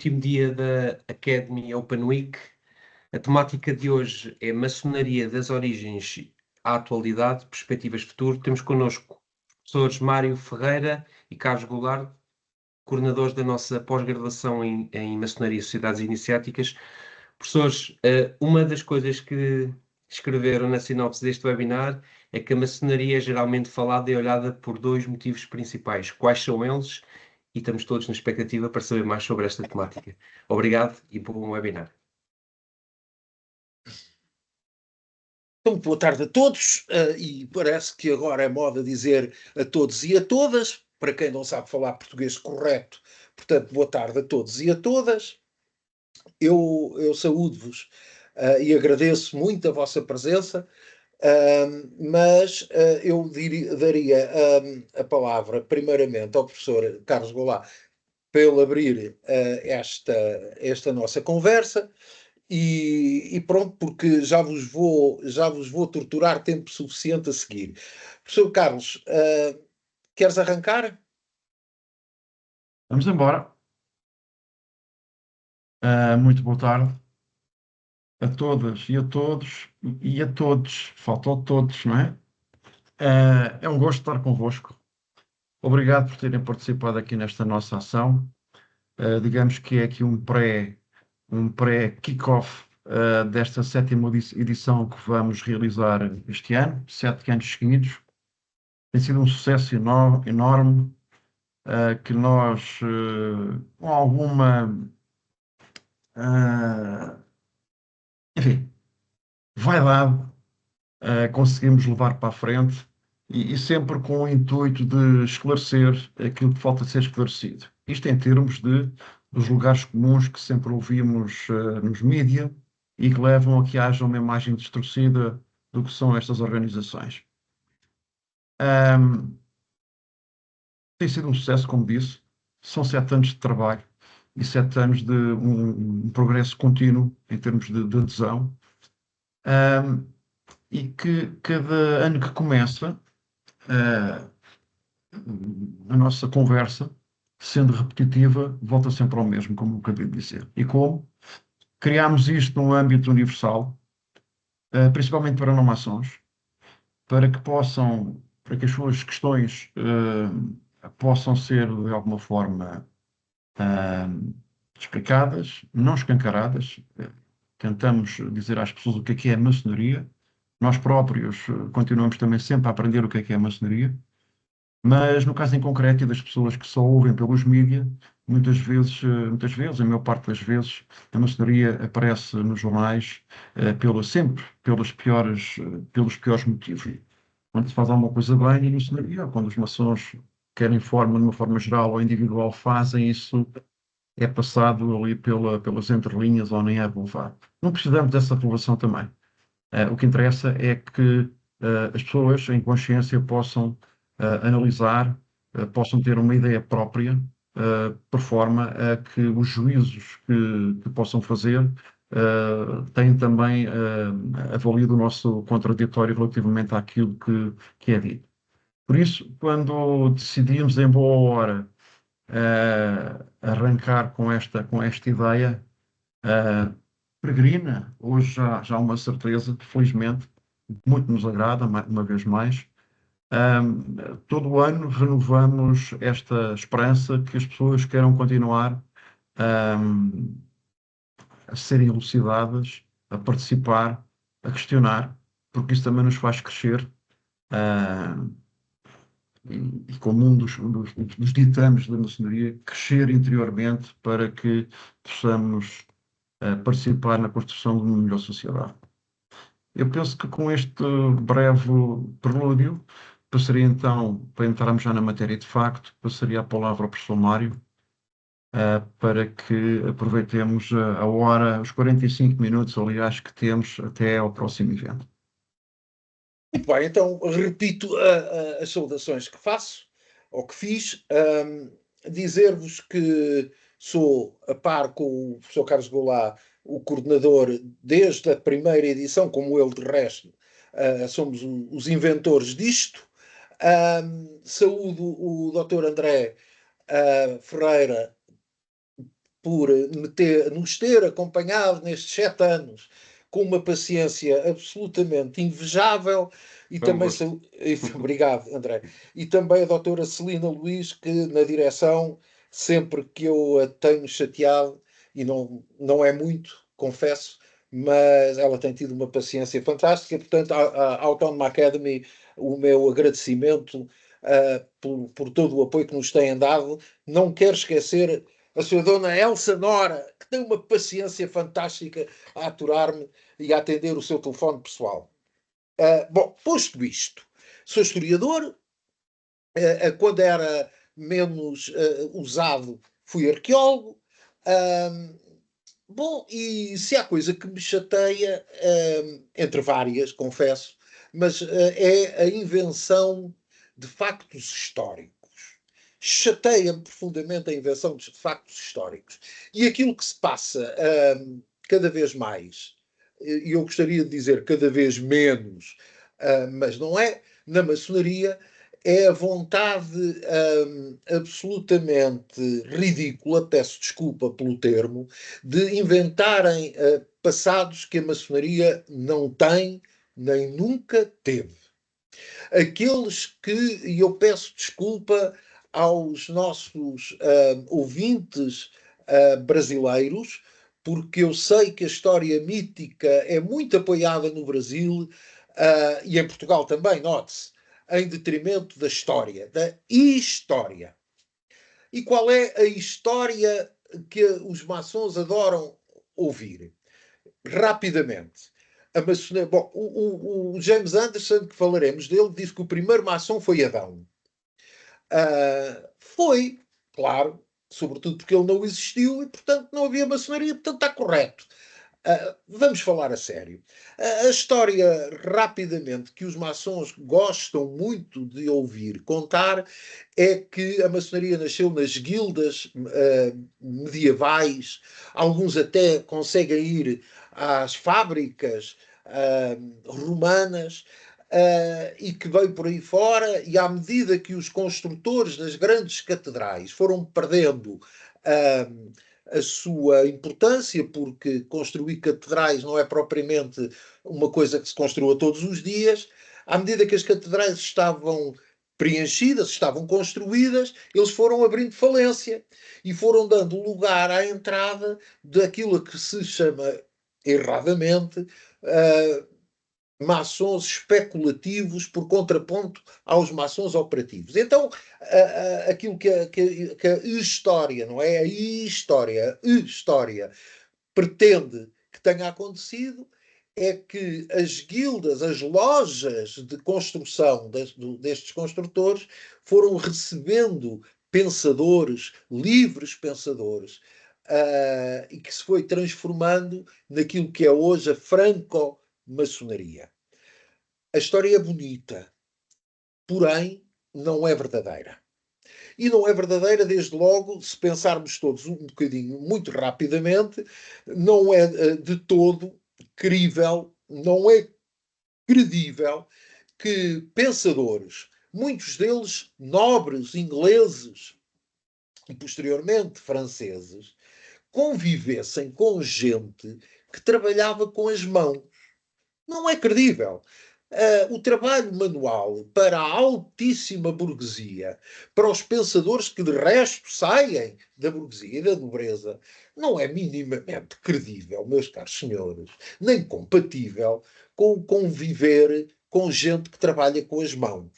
último dia da Academy Open Week. A temática de hoje é Maçonaria das Origens à Atualidade, Perspectivas de Futuro. Temos connosco os professores Mário Ferreira e Carlos Goulart, coordenadores da nossa pós-graduação em Maçonaria e Sociedades Iniciáticas. Professores, uma das coisas que escreveram na sinopse deste webinar é que a maçonaria é geralmente falada e olhada por dois motivos principais. Quais são eles? E estamos todos na expectativa para saber mais sobre esta temática. Obrigado e bom webinar. Então, boa tarde a todos, e parece que agora é moda dizer a todos e a todas, para quem não sabe falar português correto, portanto, boa tarde a todos e a todas. Eu saúdo-vos e agradeço muito a vossa presença, mas eu daria a palavra primeiramente ao professor Carlos Goulart para ele abrir esta nossa conversa. E pronto, porque já vos vou torturar tempo suficiente a seguir. Professor Carlos, queres arrancar? Vamos embora. Muito boa tarde a todas e a todos e a todos. Faltam todos, não é? É um gosto estar convosco. Obrigado por terem participado aqui nesta nossa ação. Digamos que é aqui um pré-kick-off desta sétima edição que vamos realizar este ano, 7 anos seguidos. Tem sido um sucesso enorme, que nós, com alguma, enfim, vaidade, conseguimos levar para a frente e sempre com o intuito de esclarecer aquilo que falta ser esclarecido. Isto em termos dos lugares comuns que sempre ouvimos nos mídia e que levam a que haja uma imagem distorcida do que são estas organizações. Tem sido um sucesso, como disse, são 7 anos de trabalho e 7 anos de um progresso contínuo em termos de adesão. E que cada ano que começa, a nossa conversa, sendo repetitiva, volta sempre ao mesmo, como eu acabei de dizer. E como criámos isto num âmbito universal, principalmente para não maçons, para que as suas questões possam ser de alguma forma explicadas, não escancaradas. Tentamos dizer às pessoas o que é a maçonaria. Nós próprios continuamos também sempre a aprender o que é a maçonaria, mas no caso em concreto e das pessoas que só ouvem pelos mídias, muitas vezes, a maior parte das vezes, a maçonaria aparece nos jornais sempre pelos piores motivos. Quando se faz alguma coisa bem, a maçonaria, quando os maçons, quer de uma forma geral ou individual, fazem isso, é passado ali pelas entrelinhas ou nem é relevado. Não precisamos dessa relevação também. O que interessa é que as pessoas em consciência possam analisar, possam ter uma ideia própria, por forma a que os juízos que possam fazer tenham também avaliado o nosso contraditório relativamente àquilo que é dito. Por isso, quando decidimos em boa hora arrancar com esta ideia, peregrina, hoje já há uma certeza, felizmente, muito nos agrada, uma vez mais. Todo o ano renovamos esta esperança que as pessoas queiram continuar a serem elucidadas, a participar, a questionar, porque isso também nos faz crescer. E como um dos ditames da maçonaria, crescer interiormente para que possamos participar na construção de uma melhor sociedade. Eu penso que com este breve prelúdio, passaria então, para entrarmos já na matéria de facto, passaria a palavra ao professor Mário, para que aproveitemos a hora, os 45 minutos, aliás, que temos até ao próximo evento. Muito bem, então repito as saudações que faço, ou que fiz. Dizer-vos que sou, a par com o professor Carlos Goulart, o coordenador desde a primeira edição, como ele de resto, somos os inventores disto. Saúdo o Dr. André Ferreira por nos ter acompanhado nestes 7 anos com uma paciência absolutamente invejável, e Foi um também, gosto. obrigado, André, e também a doutora Celina Luís, que na direção, sempre que eu a tenho chateado, e não é muito, confesso, mas ela tem tido uma paciência fantástica. Portanto, à Autónoma Academy, o meu agradecimento por todo o apoio que nos têm dado. Não quero esquecer a sua dona Elsa Nora, que tem uma paciência fantástica a aturar-me e a atender o seu telefone pessoal. Bom, posto isto, sou historiador. Quando era menos usado, fui arqueólogo. Bom, e se há coisa que me chateia, entre várias, confesso, mas é a invenção de factos históricos. Chateia-me profundamente a invenção de factos históricos. E aquilo que se passa cada vez mais, e eu gostaria de dizer cada vez menos, mas não é, na maçonaria, é a vontade absolutamente ridícula, peço desculpa pelo termo, de inventarem passados que a maçonaria não tem nem nunca teve. Aqueles que, e eu peço desculpa aos nossos ouvintes brasileiros, porque eu sei que a história mítica é muito apoiada no Brasil e em Portugal também, note-se, em detrimento da história, da história. E qual é a história que os maçons adoram ouvir? Rapidamente. A maçonaria, bom, o James Anderson, que falaremos dele, disse que o primeiro maçom foi Adão. Foi, claro, sobretudo porque ele não existiu e, portanto, não havia maçonaria, portanto, está correto. Vamos falar a sério. A história, rapidamente, que os maçons gostam muito de ouvir contar é que a maçonaria nasceu nas guildas medievais. Alguns até conseguem ir às fábricas romanas. E que veio por aí fora, e à medida que os construtores das grandes catedrais foram perdendo a sua importância, porque construir catedrais não é propriamente uma coisa que se construa todos os dias. À medida que as catedrais estavam preenchidas, estavam construídas, eles foram abrindo falência e foram dando lugar à entrada daquilo que se chama erradamente maçons especulativos por contraponto aos maçons operativos. Então, aquilo que a história, não é? A história pretende que tenha acontecido é que as guildas, as lojas de construção destes construtores foram recebendo pensadores, livres pensadores, e que se foi transformando naquilo que é hoje a franco-maçonaria. A história é bonita, porém não é verdadeira. E não é verdadeira, desde logo, se pensarmos todos um bocadinho, muito rapidamente, não é de todo crível, não é credível que pensadores, muitos deles nobres ingleses e posteriormente franceses, convivessem com gente que trabalhava com as mãos. Não é credível. O trabalho manual para a altíssima burguesia, para os pensadores que de resto saem da burguesia e da nobreza, não é minimamente credível, meus caros senhores, nem compatível com conviver com gente que trabalha com as mãos.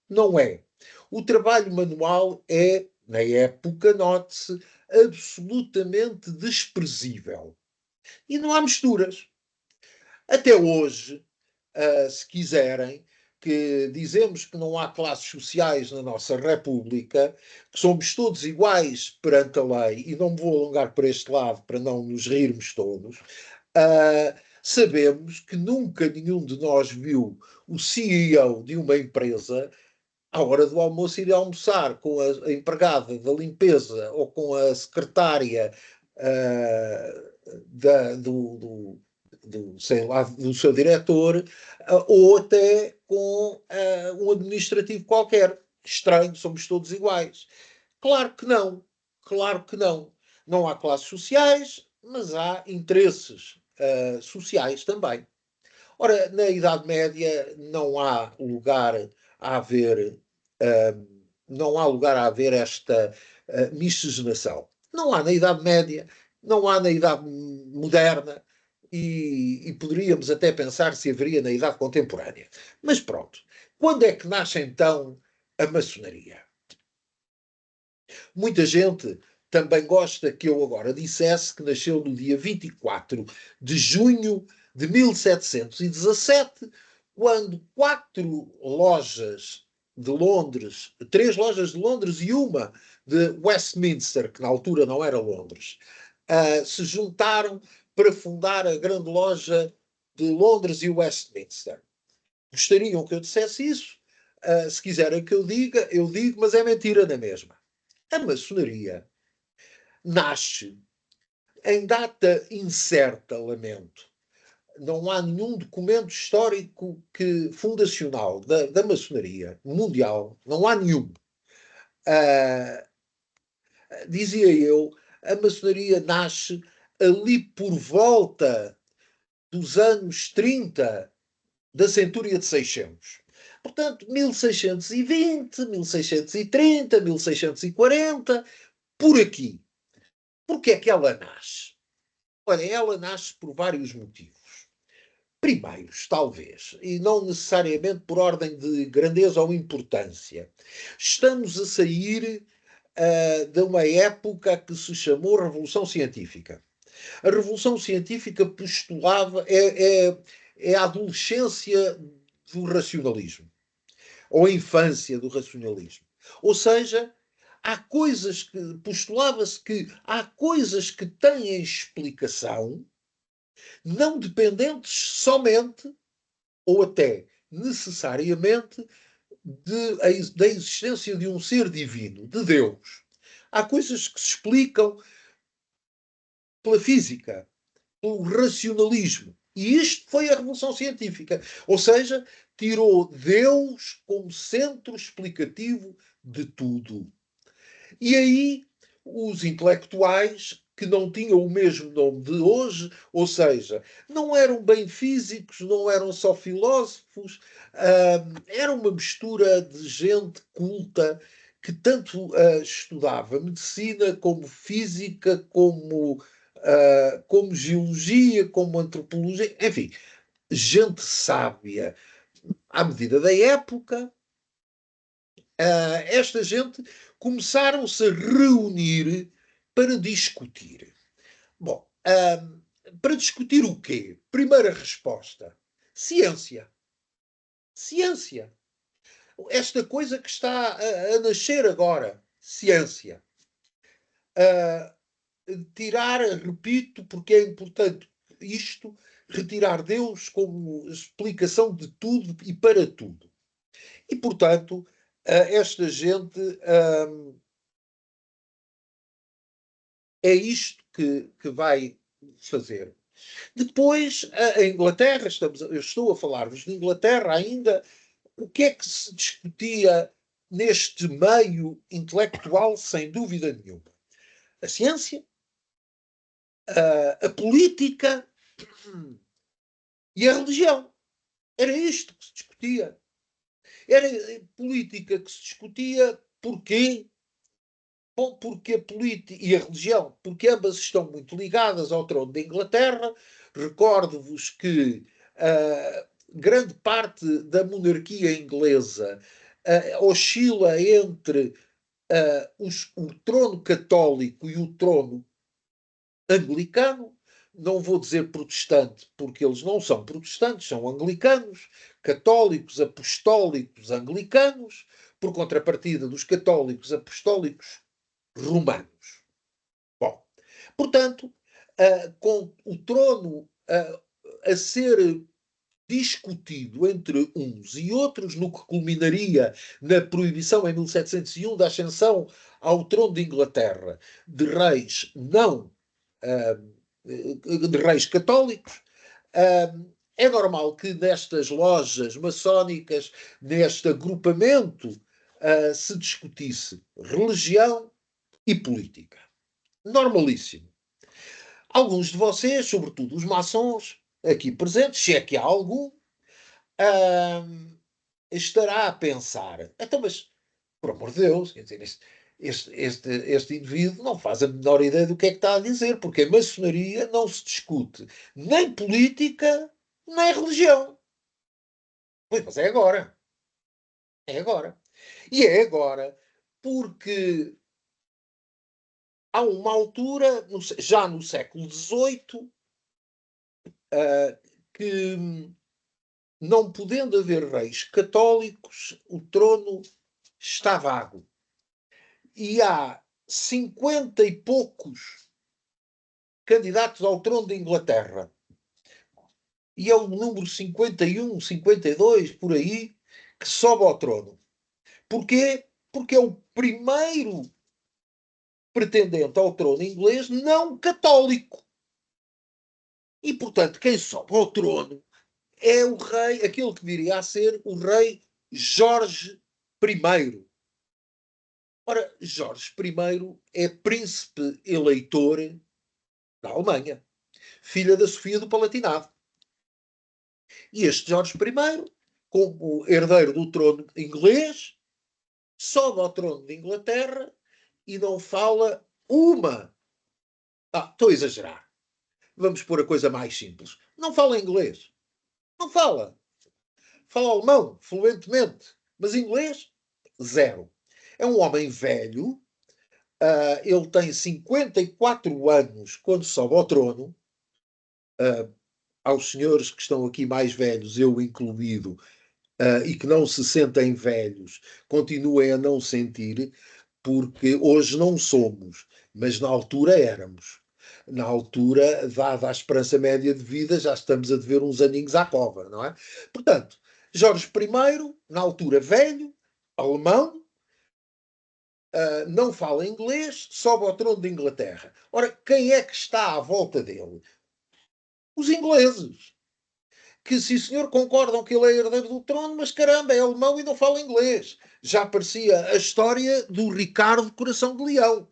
Não é. O trabalho manual é, na época, note-se, absolutamente desprezível. E não há misturas. Até hoje, se quiserem, que dizemos que não há classes sociais na nossa República, que somos todos iguais perante a lei, e não me vou alongar por este lado para não nos rirmos todos, sabemos que nunca nenhum de nós viu o CEO de uma empresa à hora do almoço ir almoçar com a empregada da limpeza ou com a secretária sei lá, do seu diretor, ou até com um administrativo qualquer. Estranho, somos todos iguais. Claro que não. Claro que não. Não há classes sociais, mas há interesses sociais também. Ora, na Idade Média não há lugar a haver, não há lugar a haver esta miscigenação. Não há na Idade Média, não há na Idade Moderna e poderíamos até pensar se haveria na Idade Contemporânea. Mas pronto, quando é que nasce então a maçonaria? Muita gente também gosta que eu agora dissesse que nasceu no dia 24 de junho de 1717, quando 3 lojas de Londres e uma de Westminster, que na altura não era Londres, se juntaram para fundar a grande loja de Londres e Westminster. Gostariam que eu dissesse isso? Se quiserem que eu diga, eu digo, mas é mentira na mesma. A maçonaria nasce em data incerta, lamento. Não há nenhum documento histórico fundacional da maçonaria mundial, não há nenhum. Dizia eu, a maçonaria nasce ali por volta dos anos 30 da centúria de 600. Portanto, 1620, 1630, 1640, por aqui. Porquê é que ela nasce? Olha, ela nasce por vários motivos. Primeiros, talvez, e não necessariamente por ordem de grandeza ou importância. Estamos a sair de uma época que se chamou Revolução Científica. A Revolução Científica postulava, é a adolescência do racionalismo, ou a infância do racionalismo. Ou seja, postulava-se que há coisas que têm explicação, não dependentes somente, ou até necessariamente, da existência de um ser divino, de Deus. Há coisas que se explicam pela física, pelo racionalismo. E isto foi a Revolução Científica. Ou seja, tirou Deus como centro explicativo de tudo. E aí os intelectuais, que não tinham o mesmo nome de hoje, ou seja, não eram bem físicos, não eram só filósofos, era uma mistura de gente culta que tanto estudava medicina como física, como geologia, como antropologia, enfim, gente sábia à medida da época. Esta gente começaram-se a reunir para discutir. Bom, para discutir o quê? Primeira resposta: ciência. Ciência. Esta coisa que está a nascer agora. Ciência. Tirar, repito, porque é importante isto, retirar Deus como explicação de tudo e para tudo. E, portanto, esta gente é isto que vai fazer. Depois, a Inglaterra, eu estou a falar-vos de Inglaterra ainda, o que é que se discutia neste meio intelectual, sem dúvida nenhuma? A ciência, a política e a religião. Era isto que se discutia. Era política que se discutia. Porquê? Bom, porque a política e a religião, porque ambas estão muito ligadas ao trono da Inglaterra. Recordo-vos que grande parte da monarquia inglesa oscila entre o trono católico e o trono anglicano. Não vou dizer protestante, porque eles não são protestantes, são anglicanos, católicos, apostólicos, anglicanos, por contrapartida dos católicos apostólicos romanos. Bom, portanto, com o trono a ser discutido entre uns e outros, no que culminaria na proibição em 1701 da ascensão ao trono de Inglaterra de reis não de reis católicos, é normal que nestas lojas maçónicas, neste agrupamento, se discutisse religião e política. normalíssimo. Alguns de vocês, sobretudo os maçons aqui presentes, se é que há algum, estará a pensar, então, mas, por amor de Deus, quer dizer, este indivíduo não faz a menor ideia do que é que está a dizer, porque a maçonaria não se discute nem política, nem religião. Pois, mas é agora. É agora. E é agora porque há uma altura, já no século XVIII, que, não podendo haver reis católicos, o trono está vago. E há 50 e poucos candidatos ao trono de Inglaterra. E é o número 51, 52, por aí, que sobe ao trono. Porquê? Porque é o primeiro pretendente ao trono inglês não católico. E, portanto, quem sobe ao trono é o rei, aquele que viria a ser o rei Jorge I. Ora, Jorge I é príncipe eleitor da Alemanha, filha da Sofia do Palatinado. E este Jorge I, como herdeiro do trono inglês, sobe ao trono de Inglaterra e não fala uma. Estou a exagerar. Vamos pôr a coisa mais simples. Não fala inglês. Não fala. Fala alemão, fluentemente. Mas inglês, zero. É um homem velho. Ele tem 54 anos quando sobe ao trono. Aos senhores que estão aqui mais velhos, eu incluído, e que não se sentem velhos, continuem a não sentir, porque hoje não somos, mas na altura éramos. Na altura, dada a esperança média de vida, já estamos a dever uns aninhos à cova, não é? Portanto, Jorge I, na altura velho, alemão, não fala inglês, sobe ao trono de Inglaterra. Ora, quem é que está à volta dele? Os ingleses. Que, sim senhor, concordam que ele é herdeiro do trono, mas caramba, é alemão e não fala inglês. Já parecia a história do Ricardo Coração de Leão,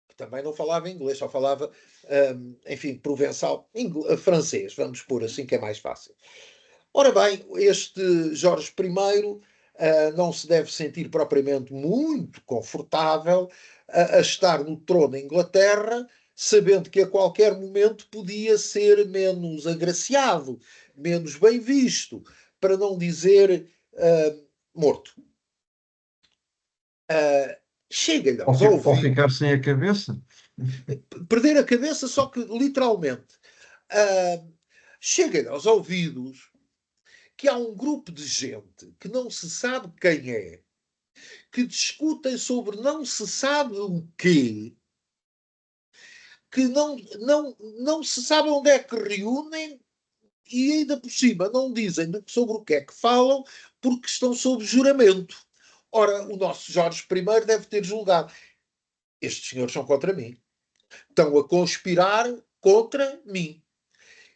que também não falava inglês, só falava, enfim, provençal, francês, vamos pôr assim que é mais fácil. Ora bem, este Jorge I não se deve sentir propriamente muito confortável a estar no trono da Inglaterra, sabendo que a qualquer momento podia ser menos agraciado, menos bem visto, para não dizer morto. Chega-lhe aos Ou ouvidos. ficar sem a cabeça. Perder a cabeça, só que literalmente. Chega-lhe aos ouvidos que há um grupo de gente que não se sabe quem é, que discutem sobre não se sabe o quê, que não se sabe onde é que reúnem e ainda por cima não dizem sobre o que é que falam porque estão sob juramento. Ora, o nosso Jorge I deve ter julgado. Estes senhores são contra mim. Estão a conspirar contra mim.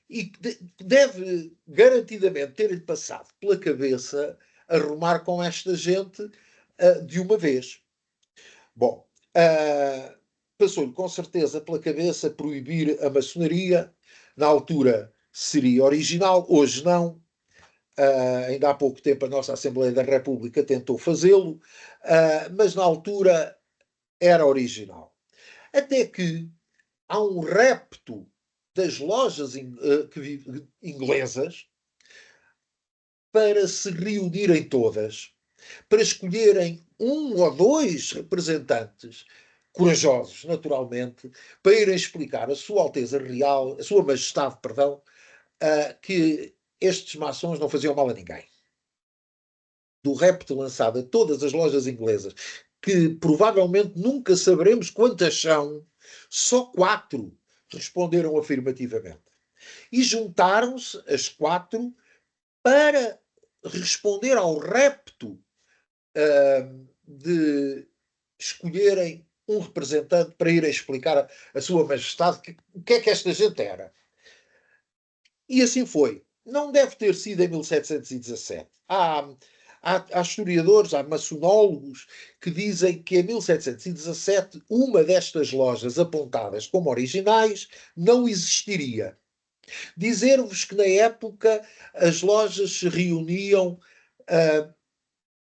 E deve garantidamente ter-lhe passado pela cabeça arrumar com esta gente de uma vez. Bom, passou-lhe com certeza pela cabeça proibir a maçonaria. Na altura seria original, hoje não. Ainda há pouco tempo a nossa Assembleia da República tentou fazê-lo, mas na altura era original. Até que há um repto das lojas inglesas para se reunirem todas, para escolherem um ou dois representantes, corajosos, naturalmente, para irem explicar a Sua Alteza Real, a Sua Majestade, perdão, que estes maçons não faziam mal a ninguém. Do repto lançado a todas as lojas inglesas, que provavelmente nunca saberemos quantas são, só 4 responderam afirmativamente. E juntaram-se as 4 para responder ao repto de escolherem um representante para ir a explicar a Sua Majestade o que é que esta gente era. E assim foi. Não deve ter sido em 1717. Há historiadores, há maçonólogos que dizem que em 1717 uma destas lojas apontadas como originais não existiria. Dizer-vos que na época as lojas se reuniam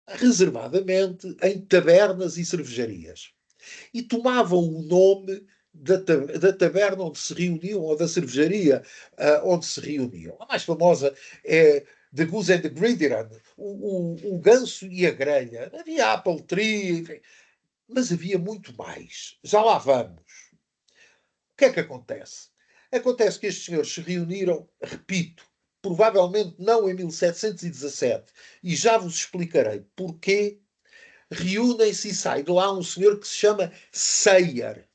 reservadamente em tabernas e cervejarias e tomavam o nome da taberna onde se reuniam ou da cervejaria onde se reuniam. A mais famosa é The Goose and the Gridiron, o ganso e a grelha. Havia Apple Tree, enfim, mas havia muito mais. Já lá vamos. O que é que acontece? Acontece que estes senhores se reuniram, repito, provavelmente não em 1717, e já vos explicarei porquê. Reúnem-se e sai de lá um senhor que se chama Sayer.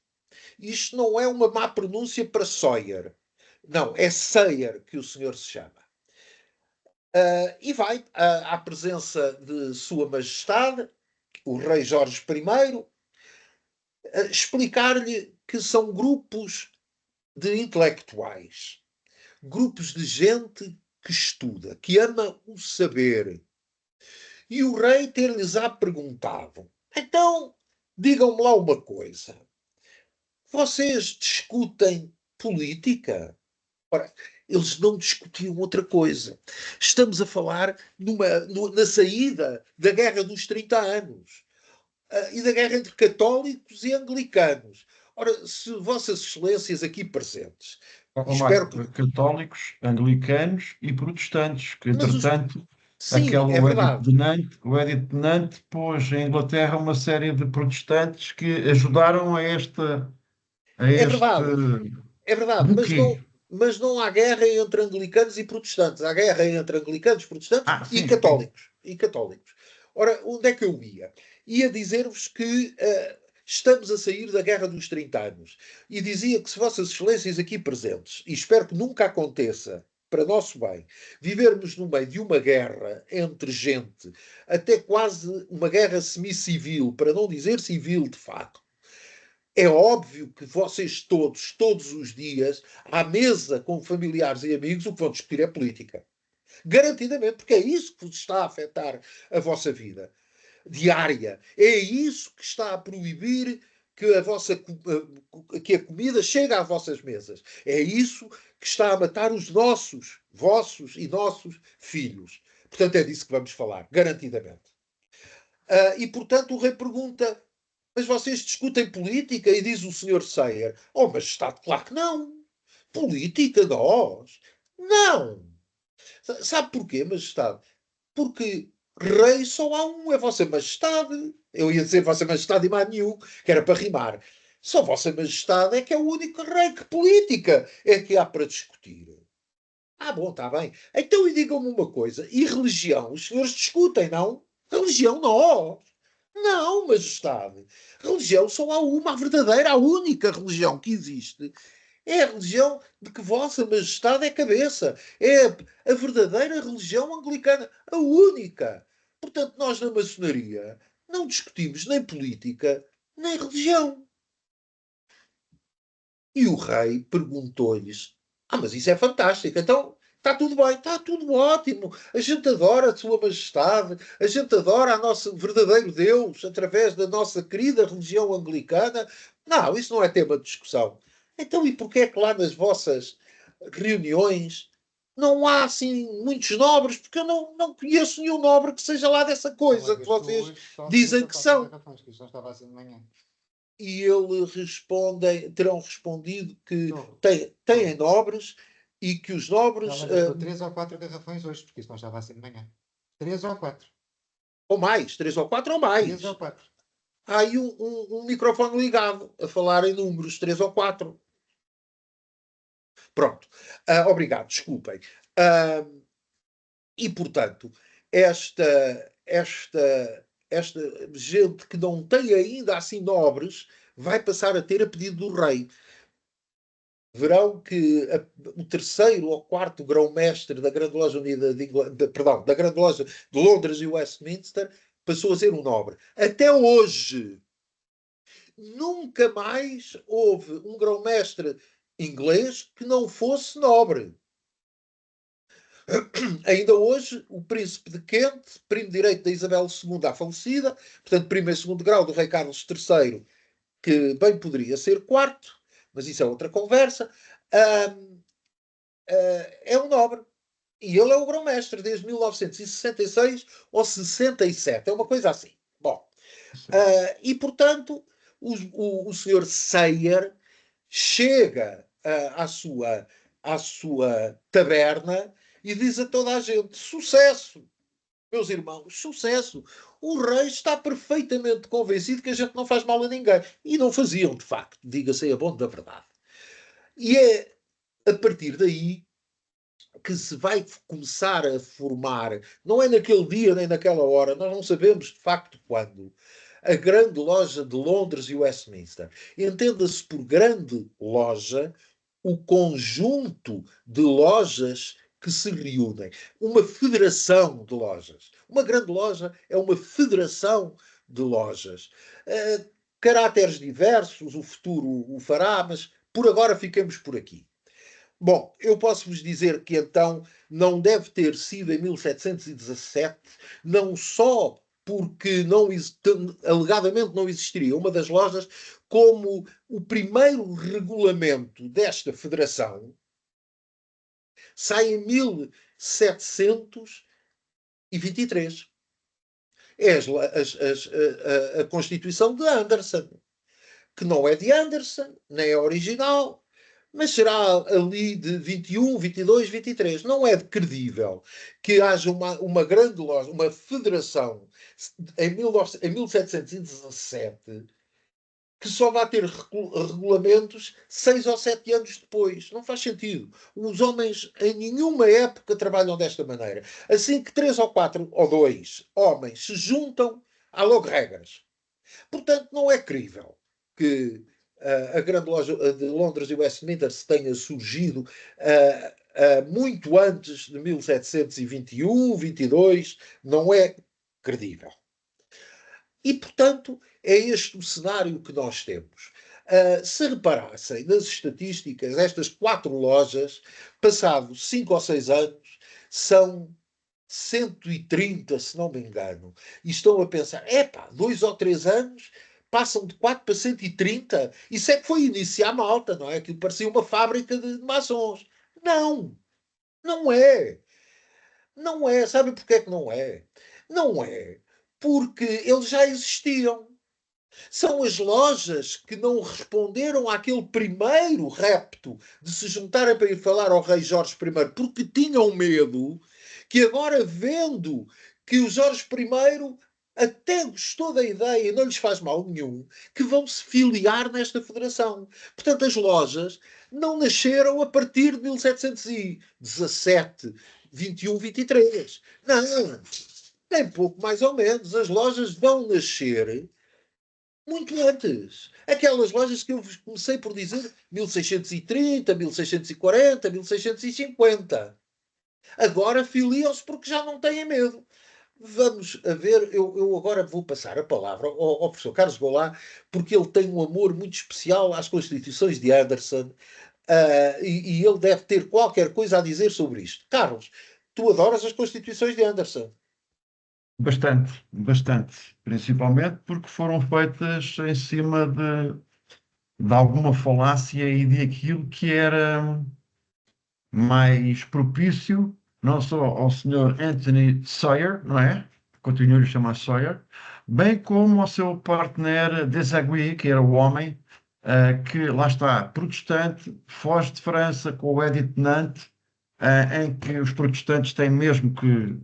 Isto não é uma má pronúncia para Sawyer. Não, é Sayer que o senhor se chama. E vai à presença de Sua Majestade, o Rei Jorge I, explicar-lhe que são grupos de intelectuais, grupos de gente que estuda, que ama o saber. E o rei ter-lhes-á perguntado: então, digam-me lá uma coisa. Vocês discutem política? Ora, eles não discutiam outra coisa. Estamos a falar na saída da Guerra dos 30 Anos e da guerra entre católicos e anglicanos. Ora, se Vossas Excelências aqui presentes, espero que. Católicos, anglicanos e protestantes, que Mas os. entretanto Sim, é verdade. O Edito de Nantes pôs em Inglaterra uma série de protestantes que ajudaram a É este verdade. É verdade. buquê. Mas não há guerra entre anglicanos e protestantes. Há guerra entre anglicanos, protestantes e Sim, sim. católicos. E católicos. Ora, onde é que eu ia? Ia dizer-vos que estamos a sair da Guerra dos 30 Anos. E dizia que se Vossas Excelências aqui presentes, e espero que nunca aconteça, para nosso bem, vivermos no meio de uma guerra entre gente, até quase uma guerra semi-civil, para não dizer civil de facto, é óbvio que vocês todos os dias, à mesa com familiares e amigos, o que vão discutir é política. Garantidamente, porque é isso que vos está a afetar a vossa vida diária. É isso que está a proibir que que a comida chegue às vossas mesas. É isso que está a matar os vossos e nossos filhos. Portanto, é disso que vamos falar, garantidamente. E, portanto, o rei pergunta: mas vocês discutem política? E diz o senhor Sayer: oh, majestade, claro que não. Política, nós? Não. Sabe porquê, majestade? Porque rei só há um, é Vossa Majestade. Eu ia dizer Vossa Majestade e mais nenhum, que era para rimar. Só Vossa Majestade é que é o único rei. Que política é que há para discutir? Ah, bom, está bem. Então, e digam-me uma coisa. E religião? Os senhores discutem, não? Religião, nós. Não, majestade. Religião só há uma, a verdadeira, a única religião que existe. É a religião de que Vossa Majestade é cabeça. É a verdadeira religião anglicana. A única. Portanto, nós na maçonaria não discutimos nem política, nem religião. E o rei perguntou-lhes: ah, mas isso é fantástico. Então, está tudo bem, está tudo ótimo. A gente adora a Sua Majestade, a gente adora a nosso verdadeiro Deus através da nossa querida religião anglicana. Não, isso não é tema de discussão. Então, e porquê é que lá nas vossas reuniões não há assim muitos nobres? Porque eu não conheço nenhum nobre que seja lá dessa coisa que vocês dizem que são. E terão respondido que têm nobres e que os nobres. Já levantou 3 ou 4 garrafões hoje, porque isto não estava assim de manhã. 3 ou 4. Ou mais, 3 ou 4 ou mais. 3 ou 4. Há aí um microfone ligado a falar em números, 3 ou 4. Pronto. Obrigado, desculpem. E, portanto, esta gente que não tem ainda assim nobres vai passar a ter a pedido do rei. Verão que o terceiro ou quarto grão-mestre da Grande Loja Unida da Grande Loja de Londres e Westminster passou a ser um nobre. Até hoje, nunca mais houve um grão-mestre inglês que não fosse nobre. Ainda hoje, o príncipe de Kent, primo direito da Isabel II, a falecida, portanto, primeiro e segundo grau do rei Carlos III, que bem poderia ser quarto, mas isso é outra conversa, é um nobre. E ele é o grão-mestre desde 1966 ou 67, é uma coisa assim. Bom, e portanto, o senhor Sayer chega à sua taberna e diz a toda a gente: sucesso, meus irmãos, sucesso. O rei está perfeitamente convencido que a gente não faz mal a ninguém. E não faziam, de facto, diga-se a bom da verdade. E é a partir daí que se vai começar a formar, não é naquele dia nem naquela hora, nós não sabemos de facto quando, a grande loja de Londres e Westminster. Entenda-se por grande loja o conjunto de lojas que se reúnem. Uma federação de lojas. Uma grande loja é uma federação de lojas. Caráteres diversos, o futuro o fará, mas por agora ficamos por aqui. Bom, eu posso vos dizer que então não deve ter sido em 1717, não só porque alegadamente não existiria uma das lojas, como o primeiro regulamento desta federação sai em 1723. É a Constituição de Anderson, que não é de Anderson, nem é original, mas será ali de 21, 22, 23. Não é credível que haja uma grande loja, uma federação em 1717 que só vai ter regulamentos 6 ou 7 anos depois. Não faz sentido. Os homens em nenhuma época trabalham desta maneira. Assim que 3 ou 4 ou 2 homens se juntam, há logo regras. Portanto, não é crível que a grande loja de Londres e Westminster tenha surgido muito antes de 1721, 22, não é credível. E, portanto, é este o cenário que nós temos. Se reparassem nas estatísticas, estas 4 lojas, passados 5 ou 6 anos, são 130, se não me engano. E estão a pensar, 2 ou 3 anos, passam de 4 para 130. Isso é que foi iniciar malta, não é? Aquilo parecia uma fábrica de maçons. Não, não é. Não é. Sabe porquê que não é? Não é porque eles já existiam. São as lojas que não responderam àquele primeiro repto de se juntarem para ir falar ao rei Jorge I, porque tinham medo que agora, vendo que o Jorge I até gostou da ideia e não lhes faz mal nenhum, que vão se filiar nesta federação. Portanto, as lojas não nasceram a partir de 1717, 21, 23. Não, nem pouco mais ou menos. As lojas vão nascer muito antes. Aquelas lojas que eu vos comecei por dizer 1630, 1640, 1650. Agora filiam-se porque já não têm medo. Vamos a ver, eu agora vou passar a palavra ao professor Carlos Goulart, porque ele tem um amor muito especial às Constituições de Anderson, e ele deve ter qualquer coisa a dizer sobre isto. Carlos, tu adoras as Constituições de Anderson. Bastante, bastante. Principalmente porque foram feitas em cima de alguma falácia e de aquilo que era mais propício, não só ao senhor Anthony Sawyer, não é? Continuo a chamar Sawyer, bem como ao seu partner Desaguiar, que era o homem que, lá está, protestante, foge de França com o Edith Nantes, em que os protestantes têm mesmo que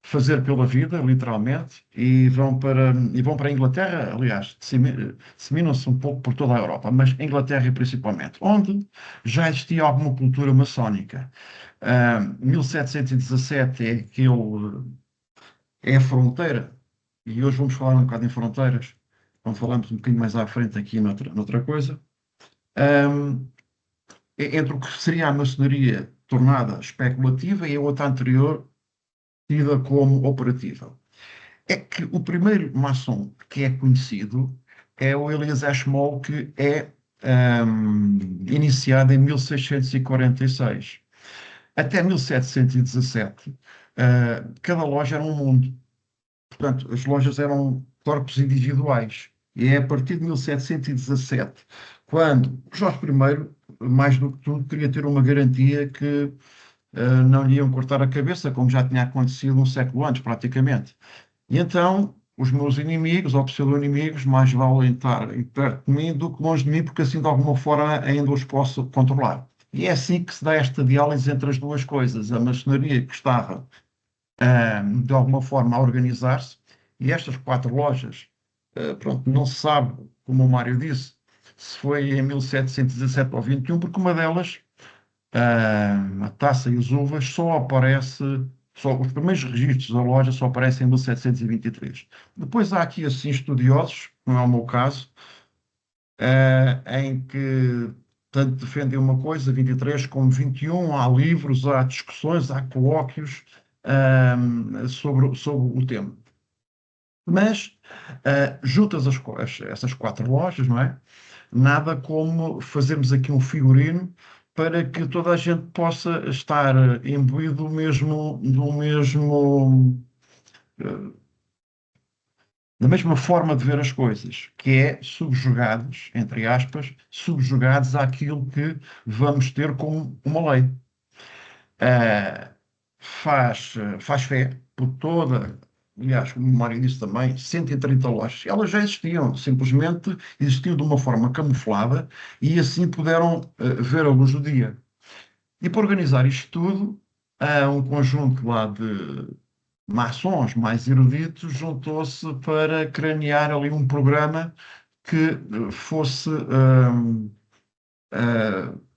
fazer pela vida, literalmente, e vão para a Inglaterra, aliás, disseminam-se um pouco por toda a Europa, mas a Inglaterra principalmente, onde já existia alguma cultura maçónica. 1717 é a fronteira, e hoje vamos falar um bocado em fronteiras, quando falamos um bocadinho mais à frente aqui noutra coisa, entre o que seria a maçonaria tornada especulativa e a outra anterior, tida como operativa. É que o primeiro maçom que é conhecido é o Elias Ashmole, que é iniciado em 1646. até 1717, cada loja era um mundo. Portanto, as lojas eram corpos individuais. E é a partir de 1717, quando Jorge I, mais do que tudo, queria ter uma garantia que não lhe iam cortar a cabeça, como já tinha acontecido um século antes, praticamente. E então, os meus inimigos, ou pseudo-inimigos, mais valem estar perto de mim do que longe de mim, porque assim, de alguma forma, ainda os posso controlar. E é assim que se dá esta diálise entre as duas coisas. A maçonaria que estava, de alguma forma, a organizar-se, e estas 4 lojas, pronto, não se sabe, como o Mário disse, se foi em 1717 ou 21, porque uma delas, a Taça e as Uvas, os primeiros registros da loja só aparecem em 1723. Depois há aqui, assim, estudiosos, não é o meu caso, em que tanto defendem uma coisa, 23 como 21, há livros, há discussões, há colóquios sobre o tema. Mas, juntas essas 4 lojas, não é? Nada como fazermos aqui um figurino para que toda a gente possa estar imbuído eh, da mesma forma de ver as coisas, que é subjugados, entre aspas, subjugados àquilo que vamos ter como uma lei. Ah, faz fé por toda, aliás, como o Mário disse também, 130 lojas. Elas já existiam, simplesmente existiam de uma forma camuflada e assim puderam ver a luz do dia. E para organizar isto tudo, um conjunto lá de maçons mais eruditos juntou-se para cranear ali um programa que fosse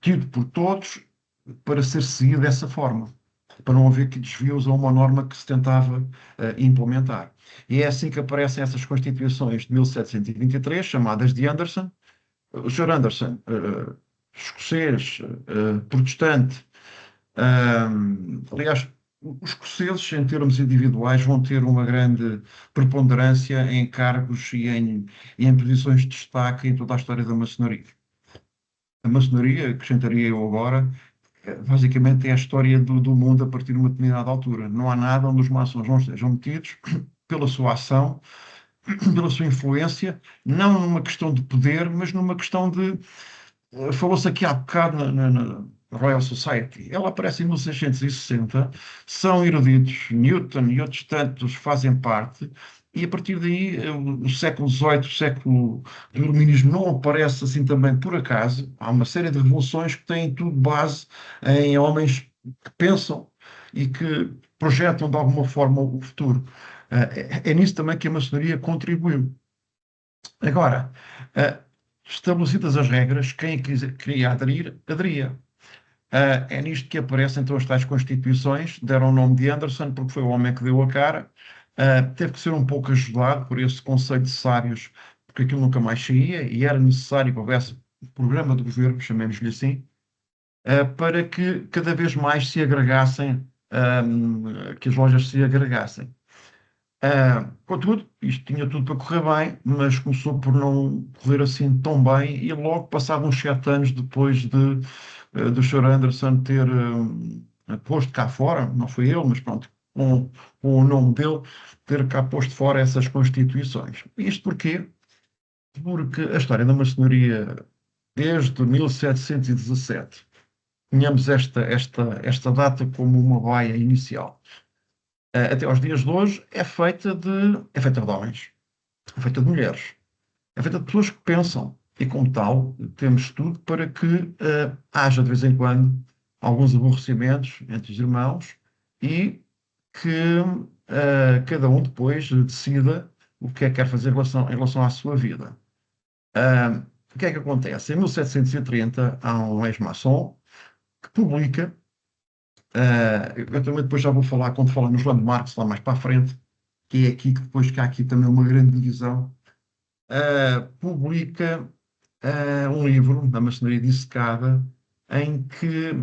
tido por todos para ser seguido dessa forma, para não haver aqui desvios a uma norma que se tentava implementar. E é assim que aparecem essas constituições de 1723, chamadas de Anderson. O Sr. Anderson, escocês, protestante, aliás, os escoceses, em termos individuais, vão ter uma grande preponderância em cargos e em posições de destaque em toda a história da maçonaria. A maçonaria, acrescentaria eu agora, basicamente é a história do mundo a partir de uma determinada altura. Não há nada onde os maçons não estejam metidos pela sua ação, pela sua influência, não numa questão de poder, mas numa questão de. Falou-se aqui há bocado na Royal Society. Ela aparece em 1660, são eruditos, Newton e outros tantos fazem parte, e a partir daí o século XVIII, o século do iluminismo não aparece assim também por acaso. Há uma série de revoluções que têm tudo base em homens que pensam e que projetam de alguma forma o futuro. É nisso também que a maçonaria contribuiu. Agora, estabelecidas as regras, quem queria aderir, aderia. É nisto que aparecem então as tais constituições, deram o nome de Anderson porque foi o homem que deu a cara. Teve que ser um pouco ajudado por esse conselho de sábios, porque aquilo nunca mais saía e era necessário que houvesse um programa de governo, chamemos-lhe assim, para que cada vez mais se agregassem, que as lojas se agregassem. Contudo, isto tinha tudo para correr bem, mas começou por não correr assim tão bem e logo passado uns 7 anos depois do Sr. Anderson ter posto cá fora, não foi ele, mas pronto, com o nome dele, ter cá posto fora essas constituições. Isto porquê? Porque a história da maçonaria, desde 1717, tínhamos esta data como uma baia inicial. Até aos dias de hoje, é feita de homens, é feita de mulheres, é feita de pessoas que pensam. E, como tal, temos tudo para que haja, de vez em quando, alguns aborrecimentos entre os irmãos e que cada um depois decida o que é que quer fazer em relação à sua vida. O que é que acontece? Em 1730, há um ex-maçom que publica. Eu também depois já vou falar, quando falar nos landmarks lá mais para a frente, que é aqui que depois que há aqui também uma grande divisão, publica um livro da maçonaria dissecada em que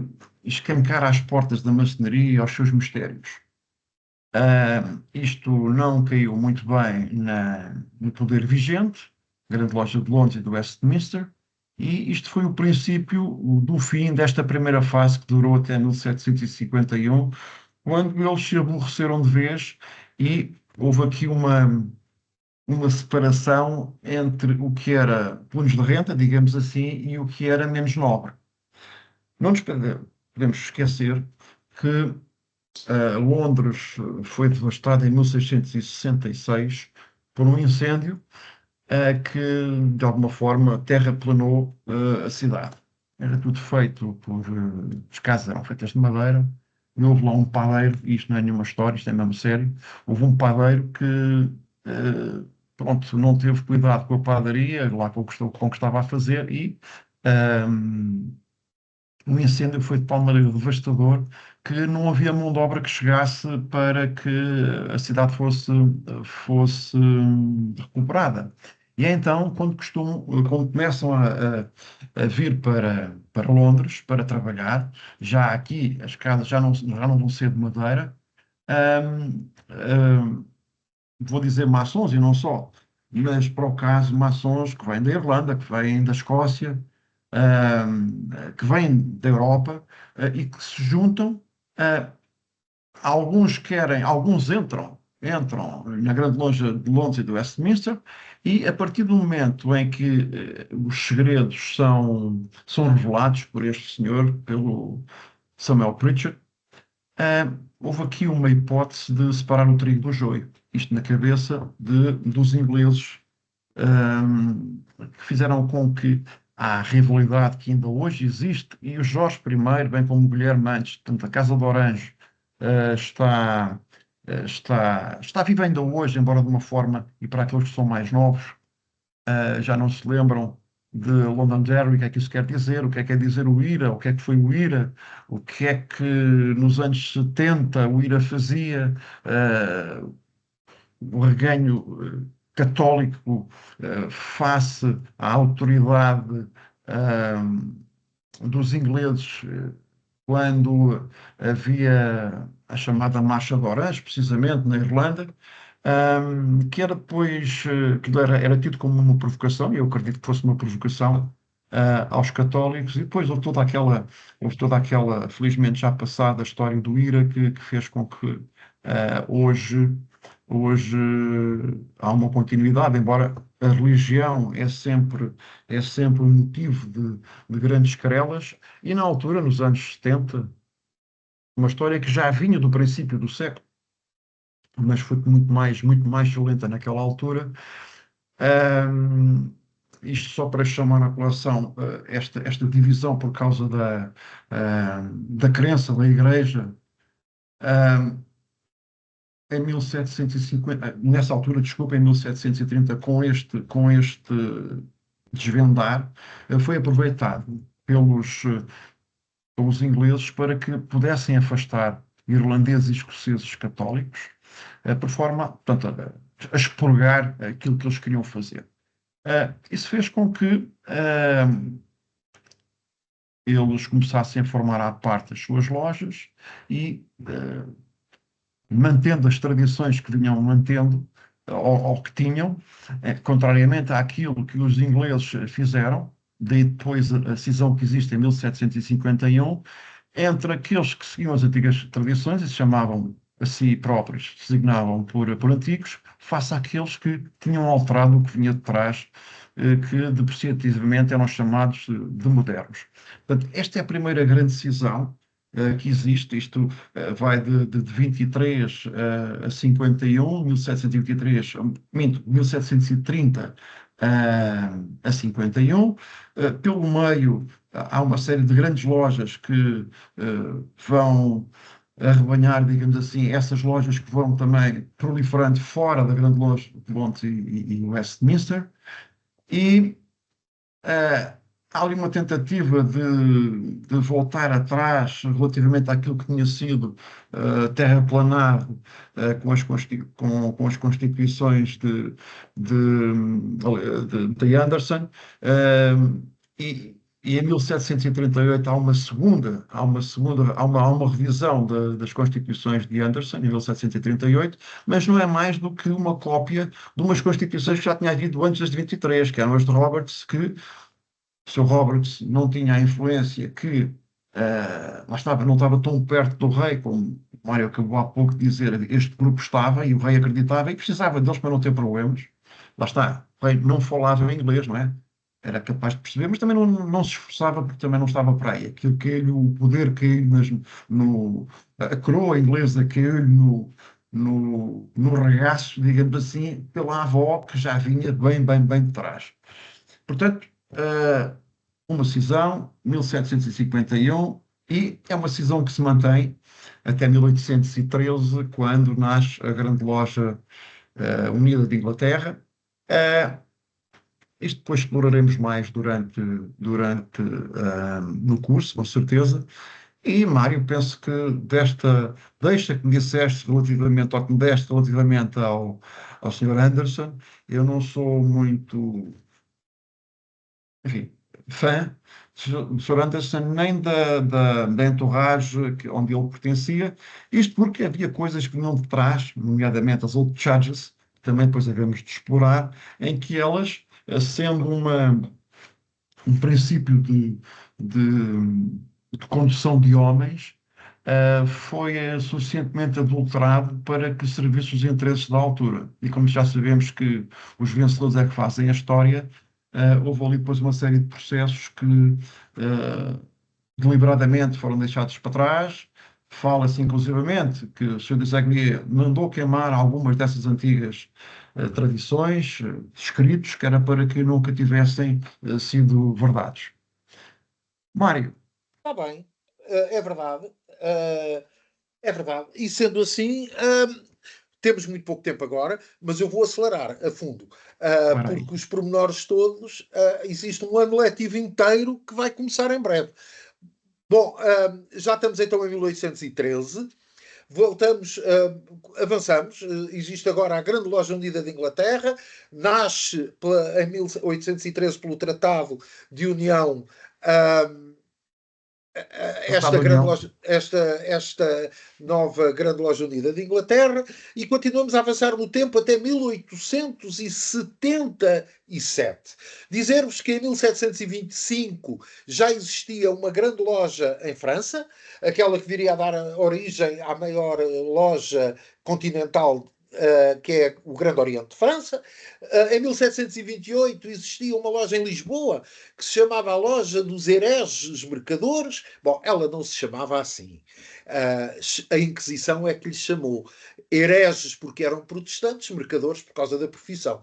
escancara as portas da maçonaria e aos seus mistérios. Isto não caiu muito bem no poder vigente, Grande Loja de Londres e do Westminster, E isto foi o princípio do fim desta primeira fase que durou até 1751, quando eles se aborreceram de vez e houve aqui uma separação entre o que era punhos de renta, digamos assim, e o que era menos nobre. Não nos podemos esquecer que Londres foi devastada em 1666 por um incêndio que, de alguma forma, terraplanou a cidade. Era tudo feito por as casas eram feitas de madeira, e houve lá um padeiro, e isto não é nenhuma história, isto é mesmo sério, houve um padeiro que pronto, não teve cuidado com a padaria, lá com o que estava a fazer, e o incêndio foi de tal maneira devastador que não havia mão de obra que chegasse para que a cidade fosse recuperada. E é então quando começam a vir para Londres para trabalhar, já aqui as casas já não vão ser de madeira, hum, hum, vou dizer maçons e não só, mas para o caso maçons que vêm da Irlanda, que vêm da Escócia, que vêm da Europa, e que se juntam. ah, alguns entram na Grande Loja de Londres e do Westminster, e a partir do momento em que os segredos são revelados por este senhor, pelo Samuel Pritchard, houve aqui uma hipótese de separar o trigo do joio. Isto na cabeça dos ingleses, que fizeram com que a rivalidade que ainda hoje existe, e o Jorge I, bem como o Guilherme antes, portanto, a Casa de Orange, está viva ainda hoje, embora de uma forma, e para aqueles que são mais novos, já não se lembram de Londonderry, o que é que isso quer dizer, o que é que quer dizer o IRA, o que é que foi o IRA, o que é que nos anos 70 o IRA fazia, o reganho católico face à autoridade dos ingleses, quando havia a chamada Marcha de Orange, precisamente na Irlanda, que era depois, que era tido como uma provocação, e eu acredito que fosse uma provocação aos católicos, e depois houve toda aquela, felizmente já passada, história do IRA, que fez com que hoje há uma continuidade, embora a religião é sempre um motivo de grandes querelas, e na altura, nos anos 70, uma história que já vinha do princípio do século, mas foi muito mais violenta naquela altura. Isto só para chamar a colação esta divisão por causa da crença da Igreja. Em 1750, nessa altura, desculpa, em 1730, com este desvendar, foi aproveitado pelos ingleses para que pudessem afastar irlandeses e escoceses católicos, por forma, portanto, a expurgar aquilo que eles queriam fazer. Isso fez com que eles começassem a formar à parte as suas lojas e, mantendo as tradições que vinham mantendo, ou que tinham, contrariamente àquilo que os ingleses fizeram, daí depois a cisão que existe em 1751, entre aqueles que seguiam as antigas tradições e se chamavam a si próprios, se designavam por antigos, face àqueles que tinham alterado o que vinha de trás, que depreciativamente eram chamados de modernos. Portanto, esta é a primeira grande cisão que existe. Isto vai de 23 a 51, 1723, minto, 1730 a 51. Pelo meio há uma série de grandes lojas que vão arrebanhar, digamos assim, essas lojas que vão também proliferando fora da grande loja de Londres e Westminster. E há ali uma tentativa de voltar atrás relativamente àquilo que tinha sido terraplanado com as constituições de Anderson, e em 1738 há uma revisão das constituições de Anderson, em 1738, mas não é mais do que uma cópia de umas constituições que já tinha havido antes das de 23, que eram as de Roberts, que o Sr. Roberts não tinha a influência que lá estava, não estava tão perto do rei, como o Mário acabou há pouco de dizer, este grupo estava e o rei acreditava e precisava deles para não ter problemas. Lá está, o rei não falava inglês, não é? Era capaz de perceber, mas também não se esforçava porque também não estava para aí. Aquilo caiu-lhe, o poder caiu no, a coroa inglesa caiu-lhe no regaço, digamos assim, pela avó que já vinha bem de trás. Portanto, uma cisão, 1751, e é uma cisão que se mantém até 1813, quando nasce a Grande Loja Unida de Inglaterra. Isto depois exploraremos mais no curso, com certeza. E, Mário, penso que deixa que me disseste relativamente, ou que me deste relativamente ao Sr. Anderson, eu não sou muito, enfim, fã do Sr. Anderson, nem da entourage onde ele pertencia, isto porque havia coisas que não de trás, nomeadamente as old charges, que também depois havemos de explorar, em que elas, sendo um princípio de condução de homens, foi suficientemente adulterado para que servisse os interesses da altura. E como já sabemos que os vencedores é que fazem a história, houve ali depois uma série de processos que deliberadamente foram deixados para trás. Fala-se inclusivamente que o Sr. de Sagnier mandou queimar algumas dessas antigas tradições, escritos, que era para que nunca tivessem sido verdades. Mário, Está bem, é verdade. É verdade. E sendo assim, temos muito pouco tempo agora, mas eu vou acelerar a fundo, para aí. porque os pormenores todos, existe um ano letivo inteiro que vai começar em breve. Bom, já estamos então em 1813. Voltamos, avançamos. Existe agora a Grande Loja Unida de Inglaterra, nasce em 1813 pelo Tratado de União. Tratado de União. Esta nova Grande Loja Unida de Inglaterra, e continuamos a avançar no tempo até 1877. Dizer-vos que em 1725 já existia uma grande loja em França, aquela que viria a dar origem à maior loja continental, que é o Grande Oriente de França. Em 1728 existia uma loja em Lisboa que se chamava a Loja dos Hereges Mercadores. Bom, ela não se chamava assim. A Inquisição é que lhe chamou hereges porque eram protestantes, mercadores por causa da profissão.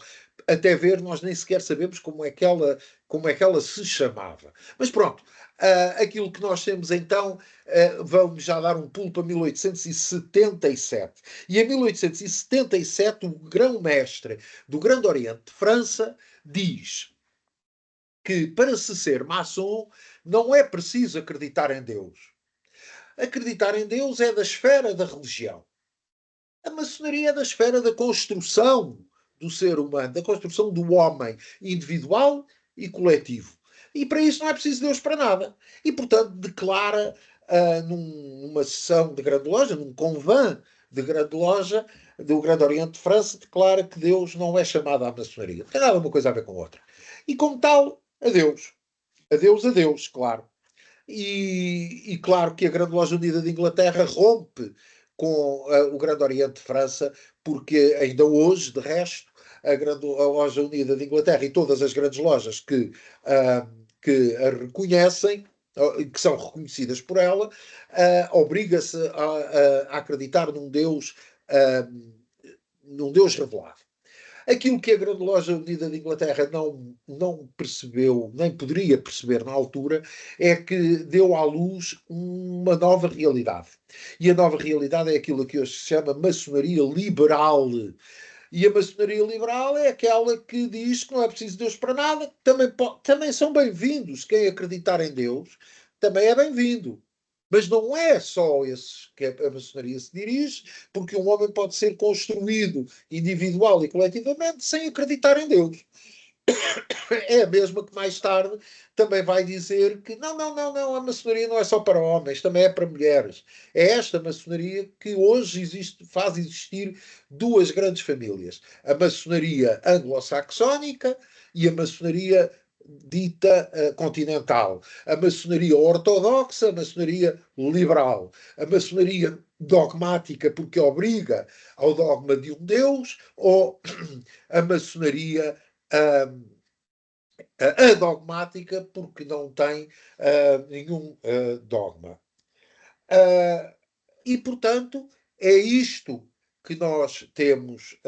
Até ver, nós nem sequer sabemos como é que ela se chamava. Mas pronto, aquilo que nós temos então, vamos já dar um pulo para 1877. E em 1877, o grão-mestre do Grande Oriente de França diz que para se ser maçom não é preciso acreditar em Deus. Acreditar em Deus é da esfera da religião. A maçonaria é da esfera da construção do ser humano, da construção do homem individual e coletivo. E para isso não é preciso Deus para nada. E, portanto, declara numa sessão de Grande Loja, num convent de Grande Loja, do Grande Oriente de França, declara que Deus não é chamado à maçonaria. Não tem nada uma coisa a ver com a outra. E como tal, adeus. Adeus, claro. E claro que a Grande Loja Unida de Inglaterra rompe com o Grande Oriente de França, porque ainda hoje, de resto, a Loja Unida de Inglaterra e todas as grandes lojas que a reconhecem, que são reconhecidas por ela, obriga-se a acreditar num Deus revelado. Aquilo que a Grande Loja Unida de Inglaterra não percebeu, nem poderia perceber na altura, é que deu à luz uma nova realidade. E a nova realidade é aquilo que hoje se chama maçonaria liberal. E a maçonaria liberal é aquela que diz que não é preciso Deus para nada, também são bem-vindos. Quem acreditar em Deus também é bem-vindo. Mas não é só esses que a maçonaria se dirige, porque um homem pode ser construído individual e coletivamente sem acreditar em Deus. É a mesma que mais tarde também vai dizer que não, a maçonaria não é só para homens, também é para mulheres. É esta maçonaria que hoje faz existir duas grandes famílias. A maçonaria anglo-saxónica e a maçonaria dita continental, a maçonaria ortodoxa, a maçonaria liberal, a maçonaria dogmática porque obriga ao dogma de um Deus, ou a maçonaria adogmática porque não tem nenhum dogma. E, portanto, é isto que nós temos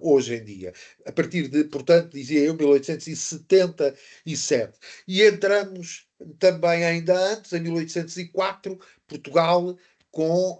hoje em dia. A partir de, portanto, dizia eu, 1877. E entramos também ainda antes, em 1804, Portugal, com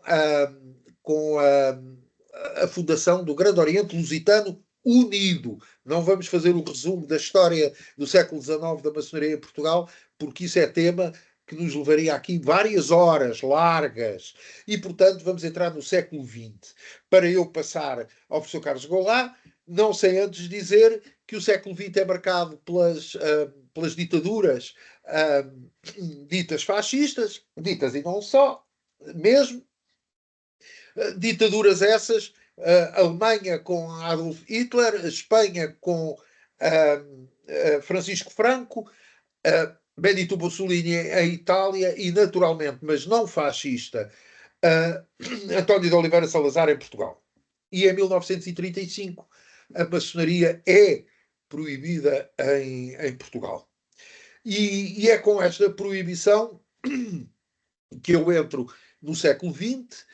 a fundação do Grande Oriente Lusitano Unido. Não vamos fazer o resumo da história do século XIX da maçonaria em Portugal, porque isso é tema que nos levaria aqui várias horas largas. E, portanto, vamos entrar no século XX. Para eu passar ao professor Carlos Goulart, não sei antes dizer que o século XX é marcado pelas ditaduras ditas fascistas, ditas e não só, mesmo. Ditaduras essas, a Alemanha com Adolf Hitler, a Espanha com Francisco Franco, Benito Mussolini em Itália e, naturalmente, mas não fascista, António de Oliveira Salazar em Portugal. E em 1935 a maçonaria é proibida em Portugal. E é com esta proibição que eu entro no século XX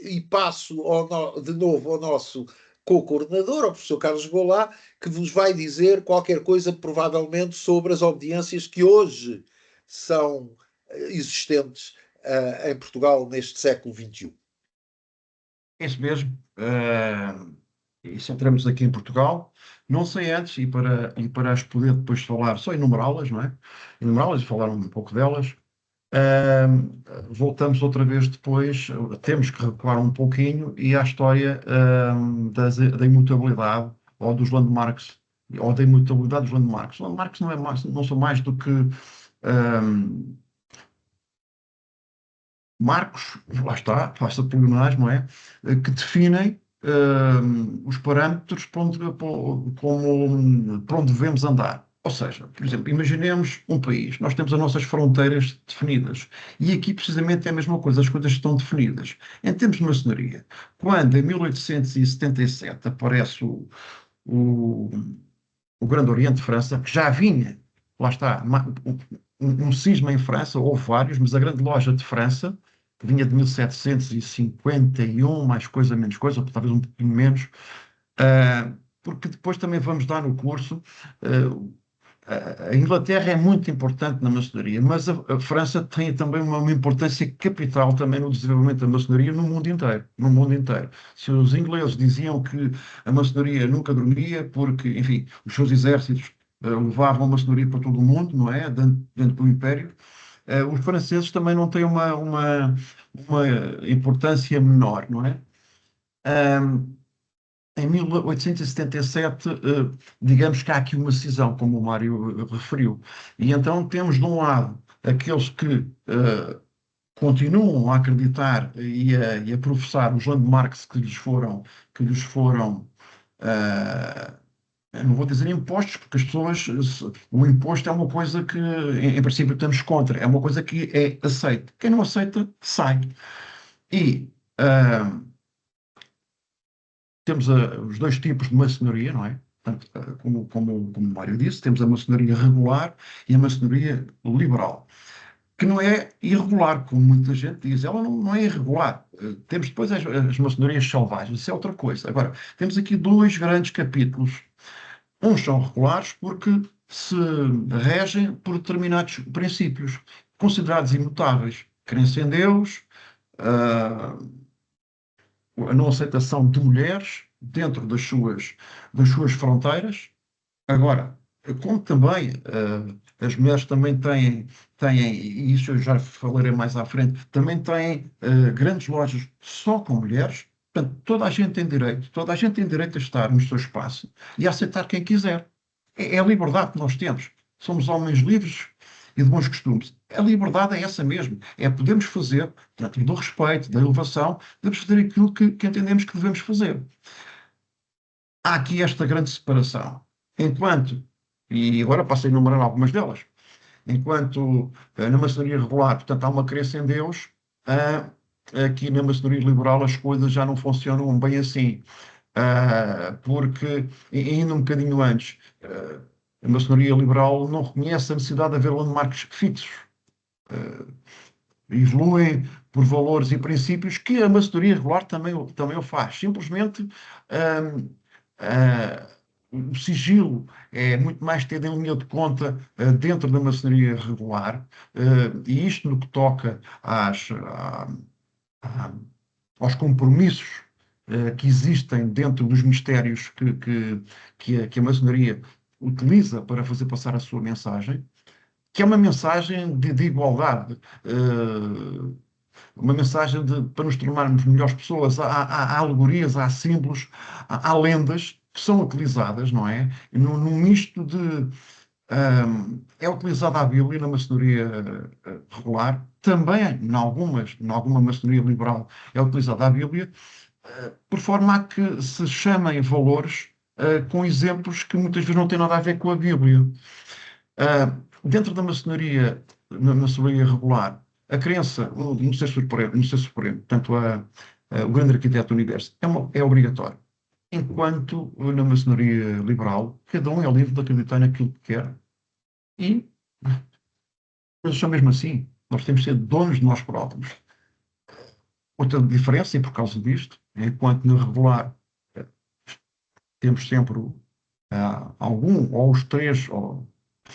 e passo de novo ao nosso co-coordenador, ao professor Carlos Goulart, que vos vai dizer qualquer coisa, provavelmente, sobre as obediências que hoje são existentes em Portugal neste século XXI. É isso mesmo. E se entramos aqui em Portugal, não sei antes, e para as poder depois falar, só enumerá-las, não é? Enumerá-las e falar um pouco delas. Voltamos outra vez depois, temos que recuar um pouquinho e à história da imutabilidade ou dos landmarks, ou da imutabilidade dos landmarks. Os landmarks não são mais do que marcos, lá está, faça poligonais, não é? Que definem os parâmetros para onde devemos andar. Ou seja, por exemplo, imaginemos um país, nós temos as nossas fronteiras definidas e aqui precisamente é a mesma coisa, as coisas estão definidas. Em termos de maçonaria, quando em 1877 aparece o Grande Oriente de França, que já vinha, lá está, um cisma em França, houve vários, mas a Grande Loja de França, que vinha de 1751, mais coisa, menos coisa, talvez um pouquinho menos, porque depois também vamos dar no curso. A Inglaterra é muito importante na maçonaria, mas a França tem também uma importância capital também no desenvolvimento da maçonaria no mundo inteiro, no mundo inteiro. Se os ingleses diziam que a maçonaria nunca dormia porque, enfim, os seus exércitos levavam a maçonaria para todo o mundo, não é? Dentro do Império. Os franceses também não têm uma importância menor, não é? Em 1877, digamos que há aqui uma cisão, como o Mário referiu. E então temos, de um lado, aqueles que continuam a acreditar e a professar os landmarks que lhes foram eu não vou dizer impostos, porque as pessoas, o imposto é uma coisa que, em princípio, estamos contra, é uma coisa que é aceita. Quem não aceita, sai. E temos os dois tipos de maçonaria, não é? Portanto, como o Mário disse, temos a maçonaria regular e a maçonaria liberal, que não é irregular, como muita gente diz. Ela não é irregular. Temos depois as maçonarias selvagens, isso é outra coisa. Agora, temos aqui dois grandes capítulos. Uns são regulares porque se regem por determinados princípios, considerados imutáveis. Crença em Deus, a não aceitação de mulheres dentro das suas fronteiras. Agora, como também as mulheres também têm, e isso eu já falarei mais à frente, também têm grandes lojas só com mulheres. Portanto, toda a gente tem direito a estar no seu espaço e a aceitar quem quiser. É a liberdade que nós temos. Somos homens livres e de bons costumes. A liberdade é essa mesmo. É podermos fazer, dentro do respeito, da elevação, devemos fazer aquilo que entendemos que devemos fazer. há aqui esta grande separação. Enquanto, e agora passo a enumerar algumas delas, enquanto na maçonaria regular, portanto, há uma crença em Deus, aqui na maçonaria liberal as coisas já não funcionam bem assim. Porque, ainda um bocadinho antes, a maçonaria liberal não reconhece a necessidade de haver landmarks fixos. Evoluem por valores e princípios que a maçonaria regular também o faz. Simplesmente o sigilo é muito mais tido em linha de conta dentro da maçonaria regular, e isto no que toca aos compromissos que existem dentro dos mistérios que a maçonaria utiliza para fazer passar a sua mensagem, que é uma mensagem de igualdade, uma mensagem para nos tornarmos melhores pessoas. Há alegorias, há símbolos, há lendas que são utilizadas, não é? Num misto de. É utilizada a Bíblia na maçonaria regular, também em alguma maçonaria liberal é utilizada a Bíblia, por forma a que se chamem valores com exemplos que muitas vezes não têm nada a ver com a Bíblia. Dentro da maçonaria, na maçonaria regular, a crença no ser supremo, portanto, o grande arquiteto do universo, é obrigatório. Enquanto na maçonaria liberal, cada um é livre de acreditar naquilo que quer. E, mas só mesmo assim, nós temos de ser donos de nós próprios. Outra diferença, e por causa disto, é enquanto na regular temos sempre algum ou os três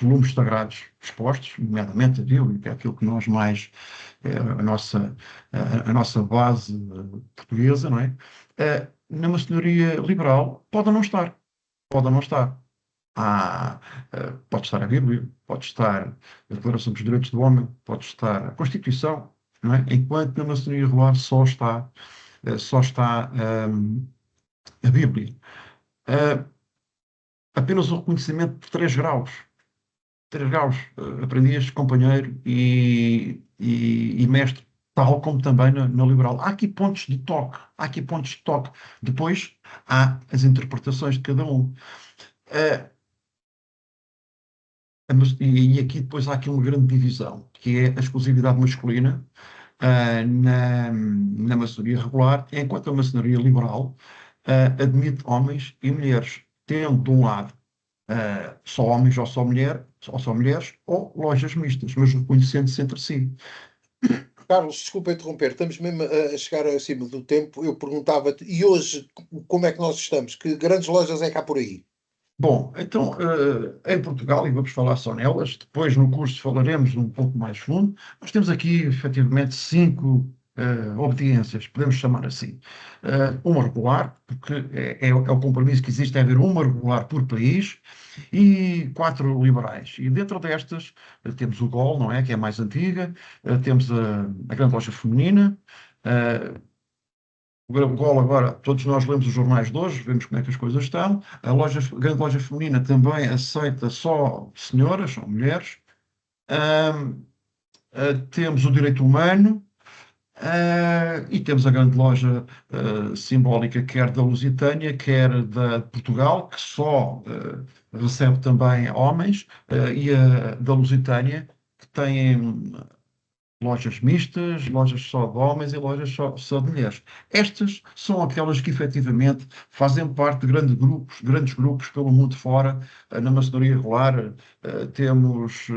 volumes sagrados expostos, nomeadamente a Bíblia, que é aquilo que nós mais, a nossa base portuguesa, não é? Na maçonaria liberal pode não estar. Pode não estar. Pode estar a Bíblia, pode estar a Declaração dos Direitos do Homem, pode estar a Constituição, não é? Enquanto na maçonaria regular só está a Bíblia. Apenas o reconhecimento de 3 graus. 3 graus, aprendiz, companheiro e mestre, tal como também na liberal. Há aqui pontos de toque. Depois há as interpretações de cada um. E aqui depois há aqui uma grande divisão, que é a exclusividade masculina na maçonaria regular, enquanto a maçonaria liberal admite homens e mulheres, tendo de um lado só homens ou só mulheres, ou lojas mistas, mas reconhecendo-se entre si. Carlos, desculpa interromper, estamos mesmo a chegar acima do tempo. Eu perguntava-te, e hoje, como é que nós estamos? Que grandes lojas é que há por aí? Bom, então, em Portugal, e vamos falar só nelas, depois no curso falaremos um pouco mais fundo, nós temos aqui, efetivamente, 5 obediências, podemos chamar assim. Uma regular, porque é o compromisso que existe, é haver uma regular por país, e 4 liberais. E dentro destas temos o GOL, não é? Que é a mais antiga, temos a Grande Loja Feminina, o GOL agora, todos nós lemos os jornais de hoje, vemos como é que as coisas estão. A Grande Loja Feminina também aceita só senhoras, só mulheres. Temos o Direito Humano, e temos a Grande Loja Simbólica, quer da Lusitânia, quer da Portugal, que só recebe também homens, e a da Lusitânia, que tem lojas mistas, lojas só de homens e lojas só de mulheres. Estas são aquelas que efetivamente fazem parte de grandes grupos pelo mundo fora. Na maçonaria regular temos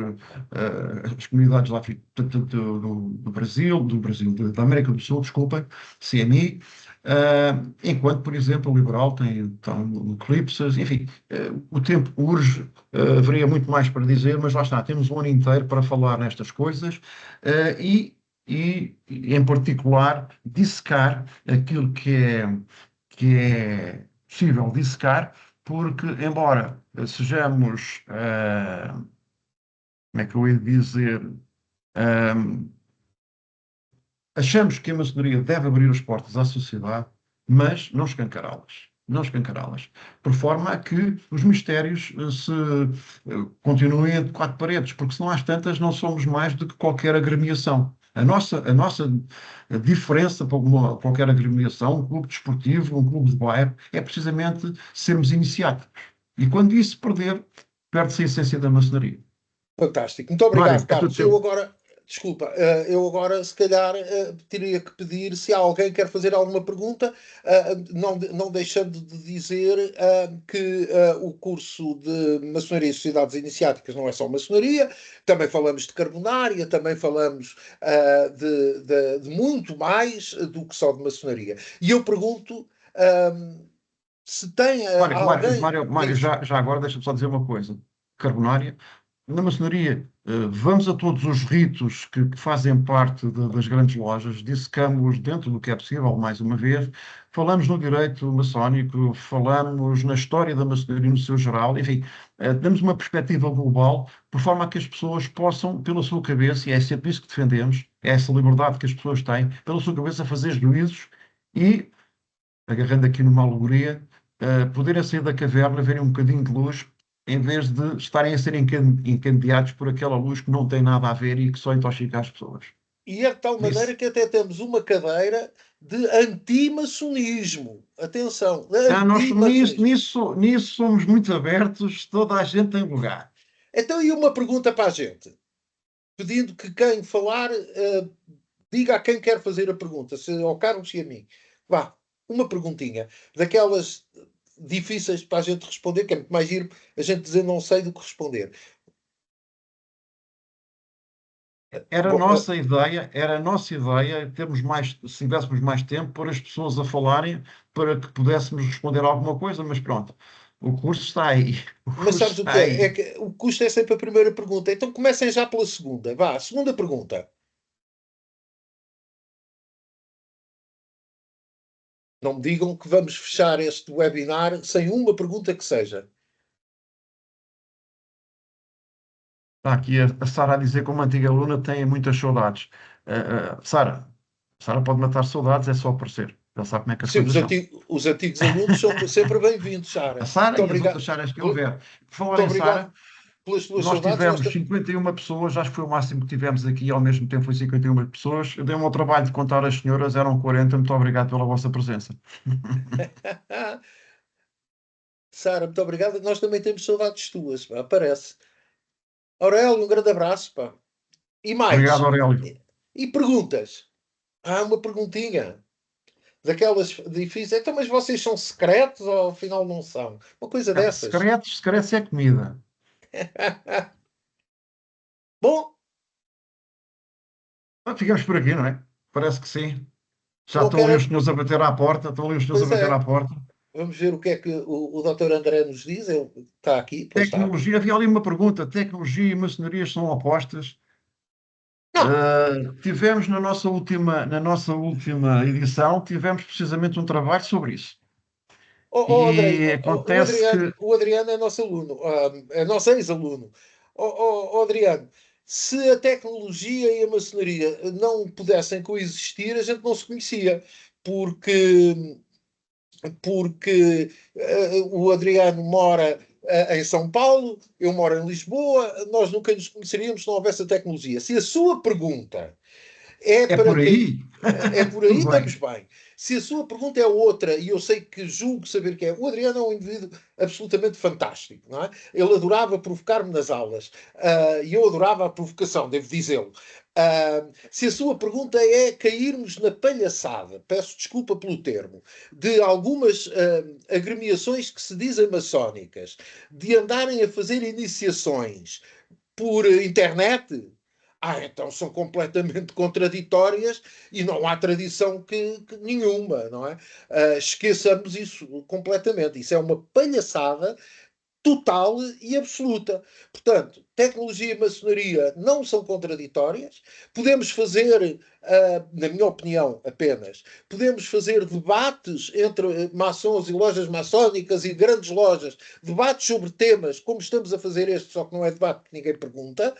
as comunidades lá do Brasil, da América do Sul, desculpem, CMI, enquanto, por exemplo, o liberal tem eclipses, enfim, o tempo urge, haveria muito mais para dizer, mas lá está, temos um ano inteiro para falar nestas coisas, e, em particular, dissecar aquilo que é possível dissecar, porque, embora sejamos, como é que eu ia dizer, achamos que a maçonaria deve abrir as portas à sociedade, mas não escancará-las. Não escancará-las. Por forma a que os mistérios continuem entre 4 paredes, porque se não às tantas não somos mais do que qualquer agremiação. A nossa diferença para qualquer agremiação, um clube desportivo, um clube de bairro, é precisamente sermos iniciáticos. E quando isso se perder, perde-se a essência da maçonaria. Fantástico. Muito Mário, obrigado, é tudo Carlos. Eu teu. agora, desculpa, eu agora se calhar teria que pedir se alguém quer fazer alguma pergunta, não deixando de dizer que o curso de Maçonaria e Sociedades Iniciáticas não é só maçonaria, também falamos de carbonária, também falamos de muito mais do que só de maçonaria. E eu pergunto se tem Mário, Mário, alguém. Mário, Mário, Diz. já agora deixa-me só dizer uma coisa. Carbonária, na maçonaria, vamos a todos os ritos que fazem parte das grandes lojas, dissecamos dentro do que é possível, mais uma vez, falamos no direito maçónico, falamos na história da maçonaria no seu geral, enfim, damos uma perspectiva global, por forma a que as pessoas possam, pela sua cabeça, e é sempre isso que defendemos, é essa liberdade que as pessoas têm, pela sua cabeça, fazer juízos e agarrando aqui numa alegoria, poderem sair da caverna, verem um bocadinho de luz, em vez de estarem a ser encandeados por aquela luz que não tem nada a ver e que só intoxica as pessoas. E é de tal maneira Isso. que até temos uma cadeira de antimaçonismo. Atenção, Nós nisso, antimaçonismo. nisso somos muito abertos, toda a gente tem lugar. Então, e uma pergunta para a gente, pedindo que quem falar diga a quem quer fazer a pergunta, se ao Carlos e a mim. Vá, uma perguntinha, daquelas difíceis para a gente responder, que é muito mais giro a gente dizer não sei do que responder. Bom, Era a nossa ideia termos mais, se tivéssemos mais tempo, pôr as pessoas a falarem para que pudéssemos responder alguma coisa, mas pronto, o curso está aí. O mas curso sabes o está que é? É aí. que o custo é sempre a primeira pergunta. Então comecem já pela segunda. Vá, segunda pergunta. Não me digam que vamos fechar este webinar sem uma pergunta que seja. Está aqui a Sara a dizer como antiga aluna tem muitas saudades. Sara pode matar saudades, é só aparecer. Ele sabe como é que as Sim, coisas são. os antigos alunos são sempre bem-vindos, A Sara. Sara Muito e as obrigado, outras Saras que muito houver. Por falar em obrigado Sara, pelas tuas nós saudades. Nós tivemos 51 pessoas, acho que foi o máximo que tivemos aqui, e ao mesmo tempo foi 51 pessoas. Eu dei-me ao trabalho de contar as senhoras, eram 40. Muito obrigado pela vossa presença. Sara, muito obrigado. Nós também temos saudades tuas, pá, parece. Aurélio, um grande abraço, pá. E Obrigado, mais? Aurélio. E perguntas? Uma perguntinha. Daquelas difíceis. Então, mas vocês são secretos ou afinal não são? Uma coisa dessas. Secretos é comida. Bom, Ficamos por aqui, não é? Parece que sim. Já não estão ali os quero. senhores a bater à porta, estão ali os senhores a Pois bater à é. porta. Vamos ver o que é que o Dr. André nos diz. Ele está aqui, pois está. Tecnologia, havia ali uma pergunta: tecnologia e maçonarias são opostas? Não. Tivemos na nossa última edição, tivemos precisamente um trabalho sobre isso. E acontece que O Adriano é nosso aluno, é nosso ex-aluno. Adriano, se a tecnologia e a maçonaria não pudessem coexistir, a gente não se conhecia, porque, porque o Adriano mora em São Paulo, eu moro em Lisboa, nós nunca nos conheceríamos se não houvesse a tecnologia. Se a sua pergunta é é para por quem. aí. É por aí, Tudo estamos bem. bem. Se a sua pergunta é outra, e eu sei que julgo saber que é, o Adriano é um indivíduo absolutamente fantástico, não é? Ele adorava provocar-me nas aulas, e eu adorava a provocação, devo dizê-lo. Se a sua pergunta é cairmos na palhaçada, peço desculpa pelo termo, de algumas agremiações que se dizem maçónicas, de andarem a fazer iniciações por internet, então são completamente contraditórias e não há tradição que nenhuma, não é? Esqueçamos isso completamente. Isso é uma palhaçada total e absoluta. Portanto, tecnologia e maçonaria não são contraditórias. Podemos fazer, na minha opinião apenas, podemos fazer debates entre maçons e lojas maçónicas e grandes lojas, debates sobre temas, como estamos a fazer este, só que não é debate que ninguém pergunta.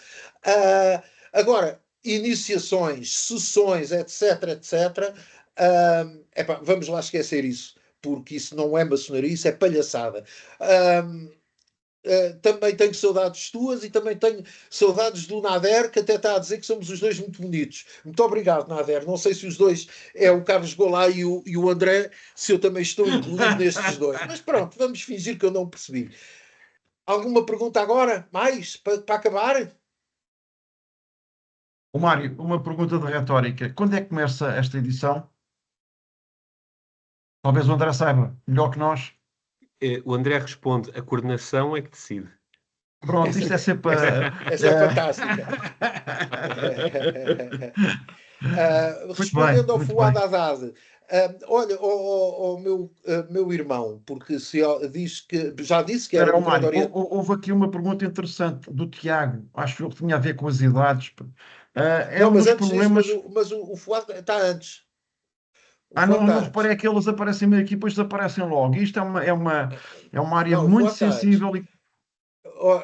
Agora, iniciações, sessões, etc, etc, vamos lá esquecer isso, porque isso não é maçonaria, isso é palhaçada. também tenho saudades tuas e também tenho saudades do Nader, que até está a dizer que somos os dois muito bonitos. Muito obrigado, Nader. Não sei se os dois é o Carlos Golá e o André, se eu também estou incluído nestes dois. Mas pronto, vamos fingir que eu não percebi. Alguma pergunta agora? Mais? Para acabar? O Mário, uma pergunta de retórica. Quando é que começa esta edição? Talvez o André saiba melhor que nós. O André responde: a coordenação é que decide. Pronto, isto é sempre. Essa é fantástica. Muito Respondendo bem, ao muito Fuad bem. Haddad, olha, ao meu irmão, porque diz que, já disse que era Espera, do ó, Grande Mário, Oriente. houve aqui uma pergunta interessante do Tiago. Acho que tinha a ver com as idades. É Não, um mas dos antes disso, problemas. o Fuad está antes. O Ah, Fuad não está antes. reparei que eles aparecem meio aqui e depois desaparecem logo. Isto é uma área Não, o muito Fuad está antes. sensível e.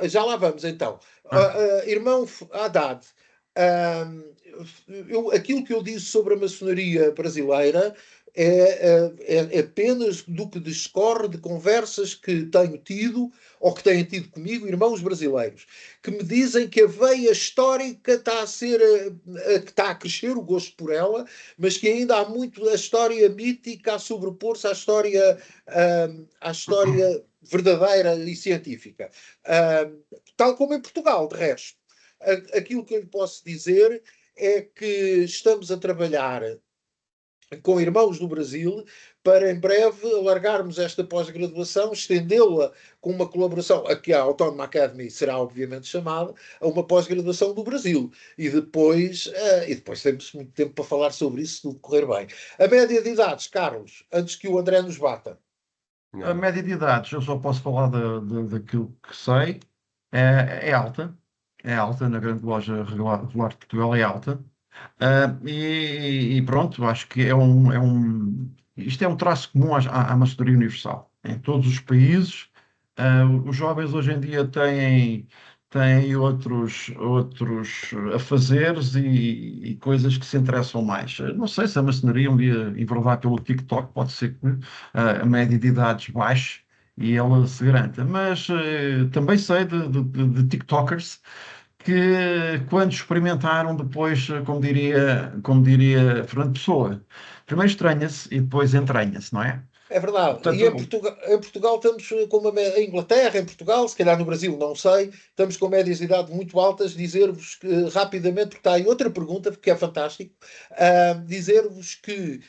Já lá vamos então. Ah, Irmão Haddad, ahm, aquilo que eu disse sobre a maçonaria brasileira é apenas do que discorre de conversas que tenho tido ou que têm tido comigo, irmãos brasileiros, que me dizem que a veia histórica está a ser, que está a crescer o gosto por ela, mas que ainda há muito a história mítica a sobrepor-se à história verdadeira e científica. Tal como em Portugal, de resto. Aquilo que eu lhe posso dizer é que estamos a trabalhar com irmãos do Brasil para em breve alargarmos esta pós-graduação, estendê-la com uma colaboração, a que a Autónoma Academy será obviamente chamada, a uma pós-graduação do Brasil. E depois temos muito tempo para falar sobre isso, se tudo correr bem. A média de idades, Carlos, antes que o André nos bata. a Não. média de idades, eu só posso falar daquilo que sei, é alta. É alta na grande loja regular de Portugal, é alta. E pronto, acho que isto é um traço comum à maçonaria universal. Em todos os países, os jovens hoje em dia têm outros afazeres e coisas que se interessam mais. Não sei se a maçonaria um dia enverdar pelo TikTok, pode ser que a média de idades baixe e ela se garanta. Mas também sei de TikTokers que quando experimentaram depois, como diria Fernando Pessoa, primeiro estranha-se e depois entranha-se, não é? É verdade. E Portanto, Em Portugal estamos com em Inglaterra, em Portugal, se calhar no Brasil, não sei, estamos com médias de idade muito altas. Dizer-vos que, rapidamente, porque está aí outra pergunta, que é fantástico, dizer-vos que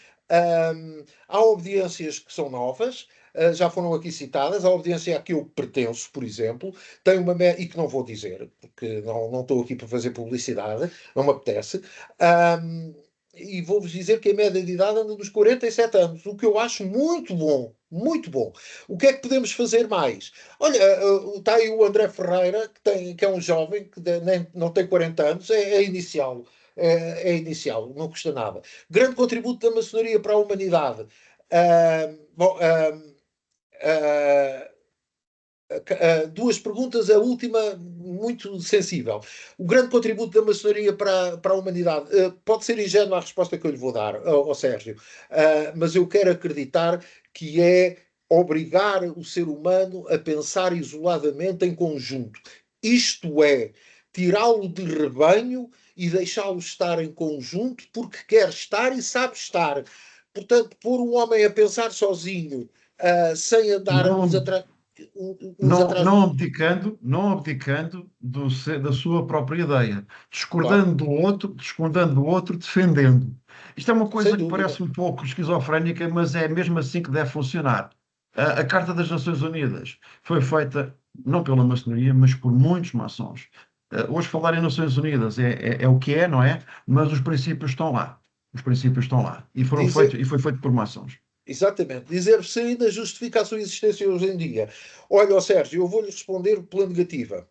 há obediências que são novas, já foram aqui citadas. A obediência a que eu pertenço, por exemplo, tem uma e que não vou dizer, porque não estou aqui para fazer publicidade, não me apetece. Ahm, e vou-vos dizer que a média de idade anda dos 47 anos, o que eu acho muito bom, muito bom. O que é que podemos fazer mais? Olha, está aí o André Ferreira, que é um jovem, que não tem 40 anos, é inicial. É inicial, não custa nada. Grande contributo da maçonaria para a humanidade. Bom, ah, duas perguntas, a última muito sensível. O grande contributo da maçonaria para a humanidade. Pode ser ingênua a resposta que eu lhe vou dar, ao Sérgio, mas eu quero acreditar que é obrigar o ser humano a pensar isoladamente em conjunto. Isto é, tirá-lo de rebanho e deixá-lo estar em conjunto porque quer estar e sabe estar. Portanto, pôr um homem a pensar sozinho, sem andar uns não, atrás uns não, atrás. não abdicando da sua própria ideia, Claro, discordando do outro, defendendo. Isto é uma sem coisa que dúvida. parece um pouco esquizofrénica, mas é mesmo assim que deve funcionar. A Carta das Nações Unidas foi feita não pela maçonaria, mas por muitos maçons. Hoje falar em Nações Unidas é o que é, não é? Mas os princípios estão lá. Os princípios estão lá. E foram Dizer, feitos, e foi feito por maçons. exatamente. Dizer-se ainda justifica a sua existência hoje em dia. Olha, ó Sérgio, eu vou-lhe responder pela negativa.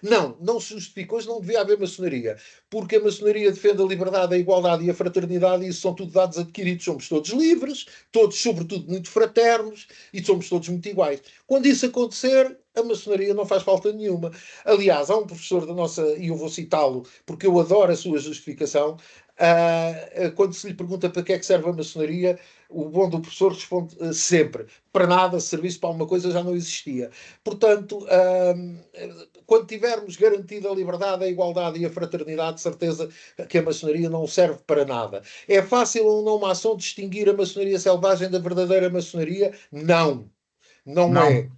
Não se justifica. Hoje não devia haver maçonaria, porque a maçonaria defende a liberdade, a igualdade e a fraternidade, e isso são tudo dados adquiridos. Somos todos livres, todos, sobretudo, muito fraternos, e somos todos muito iguais. Quando isso acontecer, a maçonaria não faz falta nenhuma. Aliás, há um professor da nossa, e eu vou citá-lo porque eu adoro a sua justificação, quando se lhe pergunta para que é que serve a maçonaria, o bom do professor responde sempre: para nada, serviço para alguma coisa já não existia. Portanto, quando tivermos garantida a liberdade, a igualdade e a fraternidade, de certeza que a maçonaria não serve para nada. É fácil ou não maçom distinguir a maçonaria selvagem da verdadeira maçonaria? Não. Não é.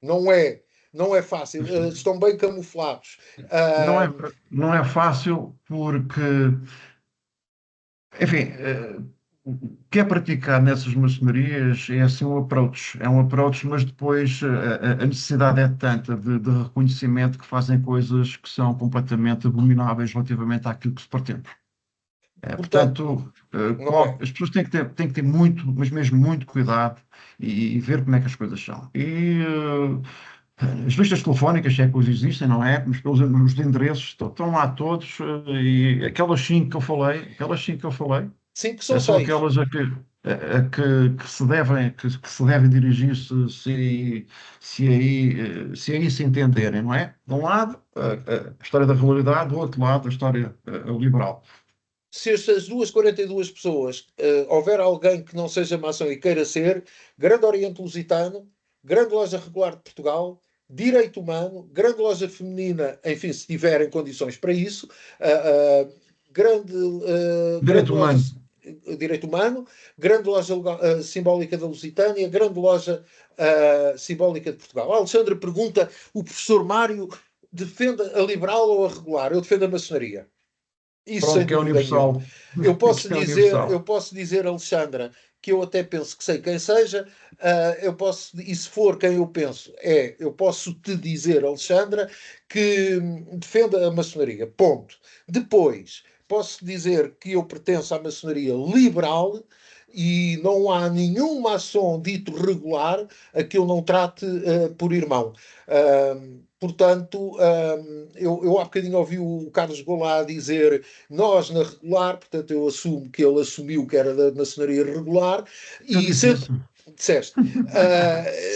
Não é. Não é fácil. Estão bem camuflados. Não é, não é fácil porque, enfim, o que é praticado nessas maçonarias é assim é um approach, mas depois a necessidade é tanta de reconhecimento que fazem coisas que são completamente abomináveis relativamente àquilo que se pretende. Portanto, não é. as pessoas têm que ter muito, mas mesmo muito cuidado e ver como é que as coisas são. E as listas telefónicas, se é que hoje existem, não é? Mas os endereços estão lá todos e aquelas cinco que eu falei, Sim, que são são 6. aquelas que se devem dirigir se aí se entenderem, não é? De um lado, a história da regularidade, do outro lado, a história liberal. Se estas 42 pessoas houver alguém que não seja maçom e queira ser, Grande Oriente Lusitano, Grande Loja Regular de Portugal, Direito Humano, Grande Loja Feminina, enfim, se tiverem condições para isso, grande Direito Loja humano. Direito Humano, Grande Loja Simbólica da Lusitânia, Grande Loja Simbólica de Portugal. A Alexandra pergunta: o professor Mário defende a liberal ou a regular? Eu defendo a maçonaria. Isso Pronto, sem que é dúvida nenhuma. universal. Eu posso Que é dizer, universal. Alexandra, que eu até penso que sei quem seja, e se for quem eu penso, eu posso te dizer, Alexandra, que defenda a maçonaria. Ponto. Depois, posso dizer que eu pertenço à maçonaria liberal e não há nenhum maçom dito regular a que eu não trate por irmão. Portanto, eu há bocadinho ouvi o Carlos Golá dizer nós na regular, portanto eu assumo que ele assumiu que era da maçonaria regular, Eu e disse sendo, isso. disseste,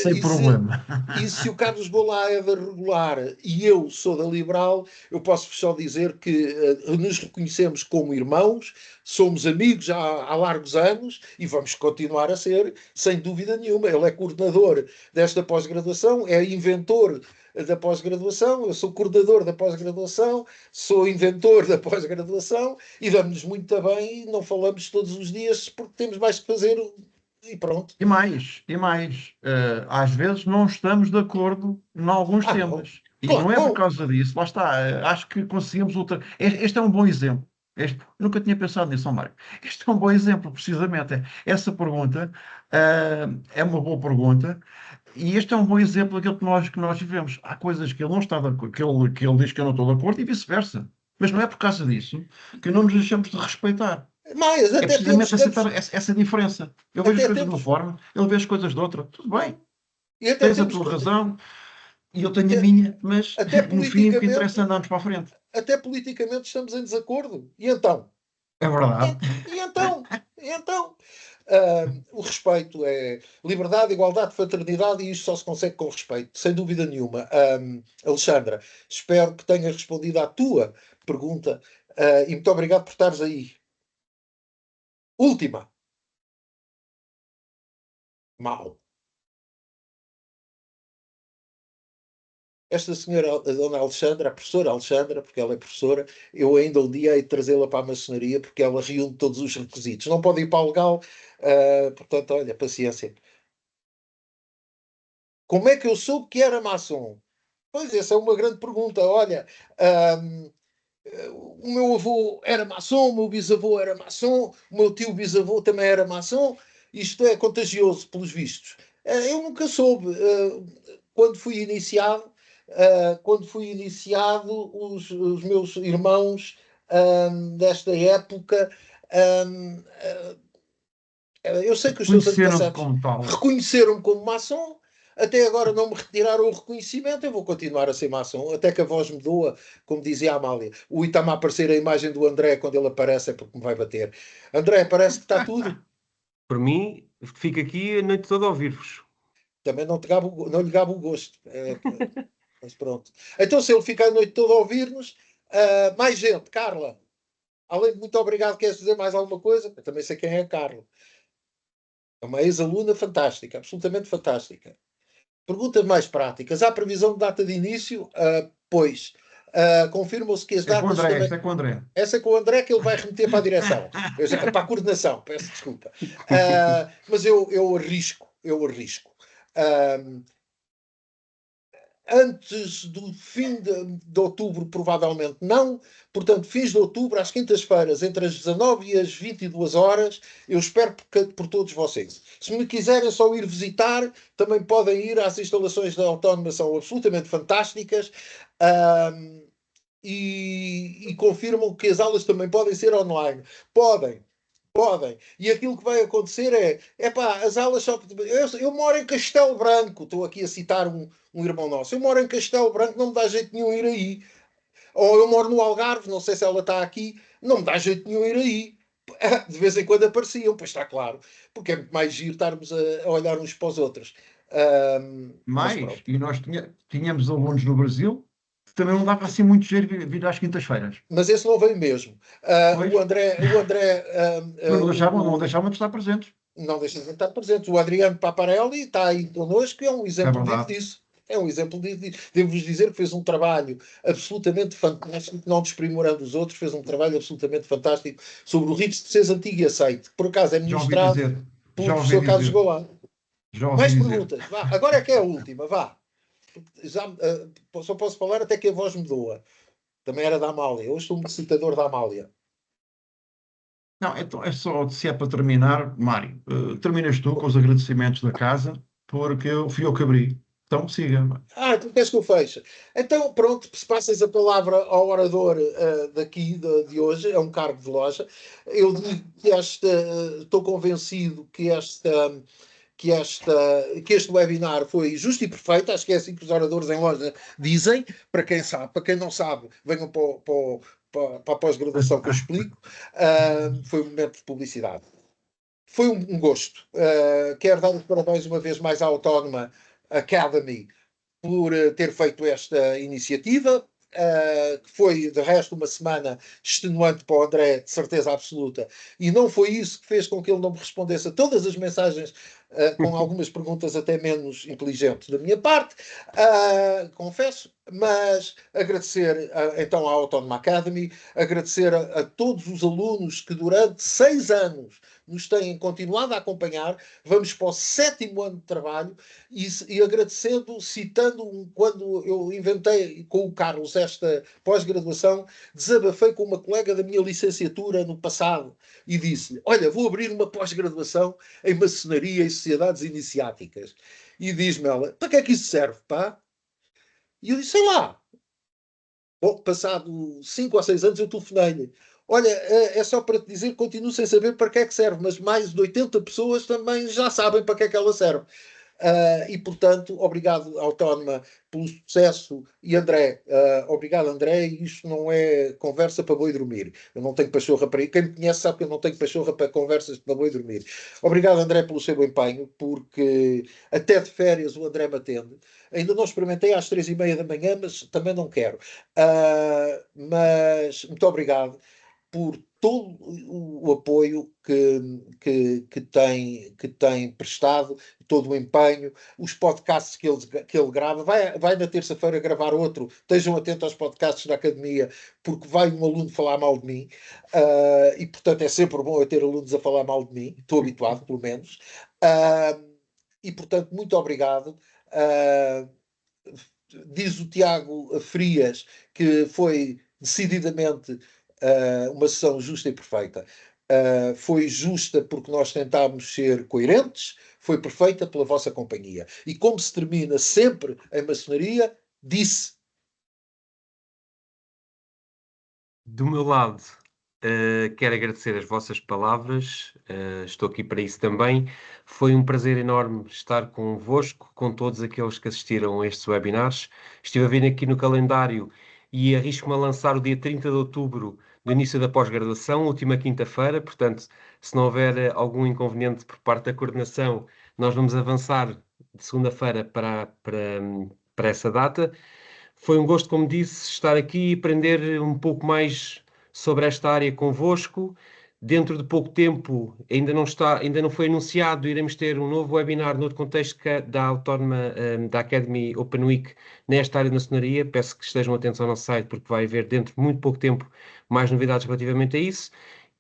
Sem problema. e se o Carlos Golá é da regular e eu sou da liberal, eu posso só dizer que nos reconhecemos como irmãos, somos amigos há largos anos e vamos continuar a ser, sem dúvida nenhuma. Ele é coordenador desta pós-graduação, é inventor da pós-graduação, eu sou coordenador da pós-graduação, sou inventor da pós-graduação e damos-nos muito bem e não falamos todos os dias porque temos mais que fazer e pronto. Às vezes não estamos de acordo em alguns Não, temas. E claro, não é por não. causa disso, lá está. Acho que conseguimos outra. Este é um bom exemplo. Nunca tinha pensado nisso, ó Mário. Este é um bom exemplo, precisamente. Essa pergunta, é uma boa pergunta. E este é um bom exemplo daquilo que nós vivemos. Há coisas que ele não está de acordo, que ele diz que eu não estou de acordo e vice-versa. Mas não é por causa disso que não nos deixamos de respeitar. Mas É até temos precisamente aceitar essa diferença. Eu vejo as até coisas de uma temos forma, ele vê as coisas de outra. Tudo bem, e até tens a temos tua razão e eu tenho a até, minha, mas até no fim o que politicamente interessa é andarmos para a frente. até politicamente estamos em desacordo. E então? É verdade. E então? E então? O respeito é liberdade, igualdade, fraternidade e isto só se consegue com respeito, sem dúvida nenhuma. Alexandra, espero que tenha respondido à tua pergunta e muito obrigado por estares aí. Última. Mal. Esta senhora, a dona Alexandra, a professora Alexandra, porque ela é professora, eu ainda um dia hei de trazê-la para a maçonaria porque ela reúne todos os requisitos. Não pode ir para o legal, portanto, olha, paciência. Como é que eu soube que era maçom? Pois, essa é uma grande pergunta. Olha, o meu avô era maçom, o meu bisavô era maçom, o meu tio bisavô também era maçom. Isto é contagioso, pelos vistos. Eu nunca soube. Quando fui iniciado, os meus irmãos desta época, um, eu sei que os seus Conheceram-se antepassados como tal. reconheceram-me como maçom, até agora não me retiraram o reconhecimento, eu vou continuar a ser maçom, até que a voz me doa, como dizia a Amália. O está-me a aparecer a imagem do André, quando ele aparece é porque me vai bater. André, parece que está tudo. Por mim, fico aqui a noite toda a ouvir-vos. Também não lhe gabo o gosto. Mas pronto. Então, se ele fica a noite toda a ouvir-nos, mais gente, Carla. Além de muito obrigado, queres dizer mais alguma coisa? Eu também sei quem é a Carla. É uma ex-aluna fantástica, absolutamente fantástica. Perguntas mais práticas. Há previsão de data de início? Pois. Confirmam-se que as É com o datas André, também... isto é com o André. Essa é com o André que ele vai remeter para a direção. Para a coordenação, peço desculpa. Mas eu arrisco. Antes do fim de outubro, provavelmente não. Portanto, fins de outubro, às quintas-feiras, entre as 19 e as 22 horas, eu espero por todos vocês. Se me quiserem só ir visitar, também podem ir às instalações da Autónoma, são absolutamente fantásticas. E confirmam que as aulas também podem ser online. Podem. E aquilo que vai acontecer as aulas só... Eu moro em Castelo Branco, estou aqui a citar um irmão nosso. Eu moro em Castelo Branco, não me dá jeito nenhum ir aí. Ou eu moro no Algarve, não sei se ela está aqui, não me dá jeito nenhum ir aí. De vez em quando apareciam, pois está claro, porque é muito mais giro estarmos a olhar uns para os outros. Mas pronto. E nós tínhamos alunos no Brasil que também não dava assim muito jeito vir às quintas-feiras. Mas esse não veio mesmo. Pois. O André Não deixavam de estar presentes. não deixa de estar presente. O Adriano Paparelli está aí connosco e é um exemplo vivo disso. É um exemplo disso. Devo-vos dizer que fez um trabalho absolutamente fantástico, não desprimorando os outros, fez um trabalho absolutamente fantástico sobre o rito de defesa antigo e aceite, que por acaso é ministrado pelo professor Carlos Golá. Mais perguntas? Vá. Agora é que é a última, vá. Só posso falar até que a voz me doa. Também era da Amália. Hoje sou um citador da Amália. Não, então é só, se é para terminar, Mário, terminas tu com os agradecimentos da casa, porque fui eu que abri. Então siga. Tu queres que eu feche? Então, pronto, se passas a palavra ao orador daqui de hoje, é um cargo de loja. Eu digo que estou convencido que este webinar foi justo e perfeito. Acho que é assim que os oradores em loja dizem. Para quem sabe, para quem não sabe, venham para a pós-graduação que eu explico. Foi um momento de publicidade. Foi um gosto. Quero dar os parabéns uma vez mais à Autónoma Academy por ter feito esta iniciativa, que foi, de resto, uma semana extenuante para o André, de certeza absoluta, e não foi isso que fez com que ele não me respondesse a todas as mensagens, com algumas perguntas até menos inteligentes da minha parte, confesso, mas agradecer então à Autónoma Academy, agradecer a todos os alunos que durante 6 anos nos têm continuado a acompanhar. Vamos para o 7º ano de trabalho e agradecendo, citando quando eu inventei com o Carlos esta pós-graduação, desabafei com uma colega da minha licenciatura no passado e disse-lhe: olha, vou abrir uma pós-graduação em maçonaria e sociedades iniciáticas. E diz-me ela: para que é que isso serve, pá? E eu disse: sei lá. Bom, passado 5 ou 6 anos eu telefonei-lhe: olha, é só para te dizer que continuo sem saber para que é que serve, mas mais de 80 pessoas também já sabem para que é que ela serve. E, portanto, obrigado, Autónoma, pelo sucesso. E, André, obrigado, André. Isto não é conversa para boi dormir. Eu não tenho pachorra para ir. Quem me conhece sabe que eu não tenho pachorra para conversas para boi dormir. Obrigado, André, pelo seu empenho, porque até de férias o André me atende. Ainda não experimentei às 3h30 da manhã, mas também não quero. Mas muito obrigado por todo o apoio que tem prestado, todo o empenho, os podcasts que ele grava. Vai na terça-feira gravar outro. Estejam atentos aos podcasts da Academia, porque vai um aluno falar mal de mim. E, portanto, é sempre bom eu ter alunos a falar mal de mim. Estou habituado, pelo menos. E, portanto, muito obrigado. Diz o Tiago Frias que foi decididamente uma sessão justa e perfeita. Foi justa porque nós tentámos ser coerentes, foi perfeita pela vossa companhia. E como se termina sempre em maçonaria, disse. Do meu lado, quero agradecer as vossas palavras, estou aqui para isso também. Foi um prazer enorme estar convosco, com todos aqueles que assistiram a estes webinars. Estive a ver aqui no calendário e arrisco-me a lançar o dia 30 de outubro do início da pós-graduação, última quinta-feira, portanto, se não houver algum inconveniente por parte da coordenação, nós vamos avançar de segunda-feira para essa data. Foi um gosto, como disse, estar aqui e aprender um pouco mais sobre esta área convosco. Dentro de pouco tempo, ainda não foi anunciado, iremos ter um novo webinar no outro contexto da Autónoma, da Academy Open Week, nesta área de maçonaria. Peço que estejam atentos ao nosso site, porque vai haver dentro de muito pouco tempo mais novidades relativamente a isso.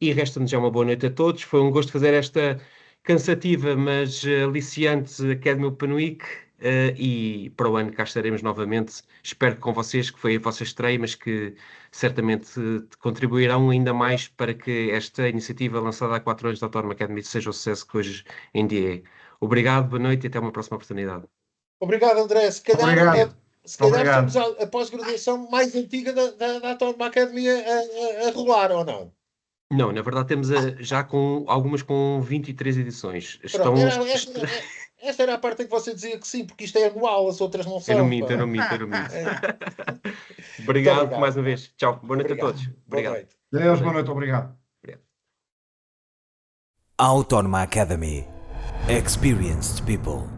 E resta-nos já uma boa noite a todos. Foi um gosto fazer esta cansativa, mas aliciante Academy Open Week. E para o ano cá estaremos novamente, espero que com vocês, que foi a vossa estreia, mas que certamente contribuirão ainda mais para que esta iniciativa lançada há 4 anos da Autónoma Academy seja o sucesso que hoje em dia é. Obrigado, boa noite e até uma próxima oportunidade. Obrigado, André. Se calhar Obrigado. estamos a pós-graduação mais antiga da Autónoma Academy a rolar, ou não? Não, na verdade temos já com algumas com 23 edições. Pronto, esta era a parte em que você dizia que sim, porque isto é anual, as outras não são. Era um mito. Obrigado mais uma vez. Tchau, boa noite a todos. Obrigado. Boa noite. Deus, boa noite, obrigado. Autónoma Academy. Experienced people.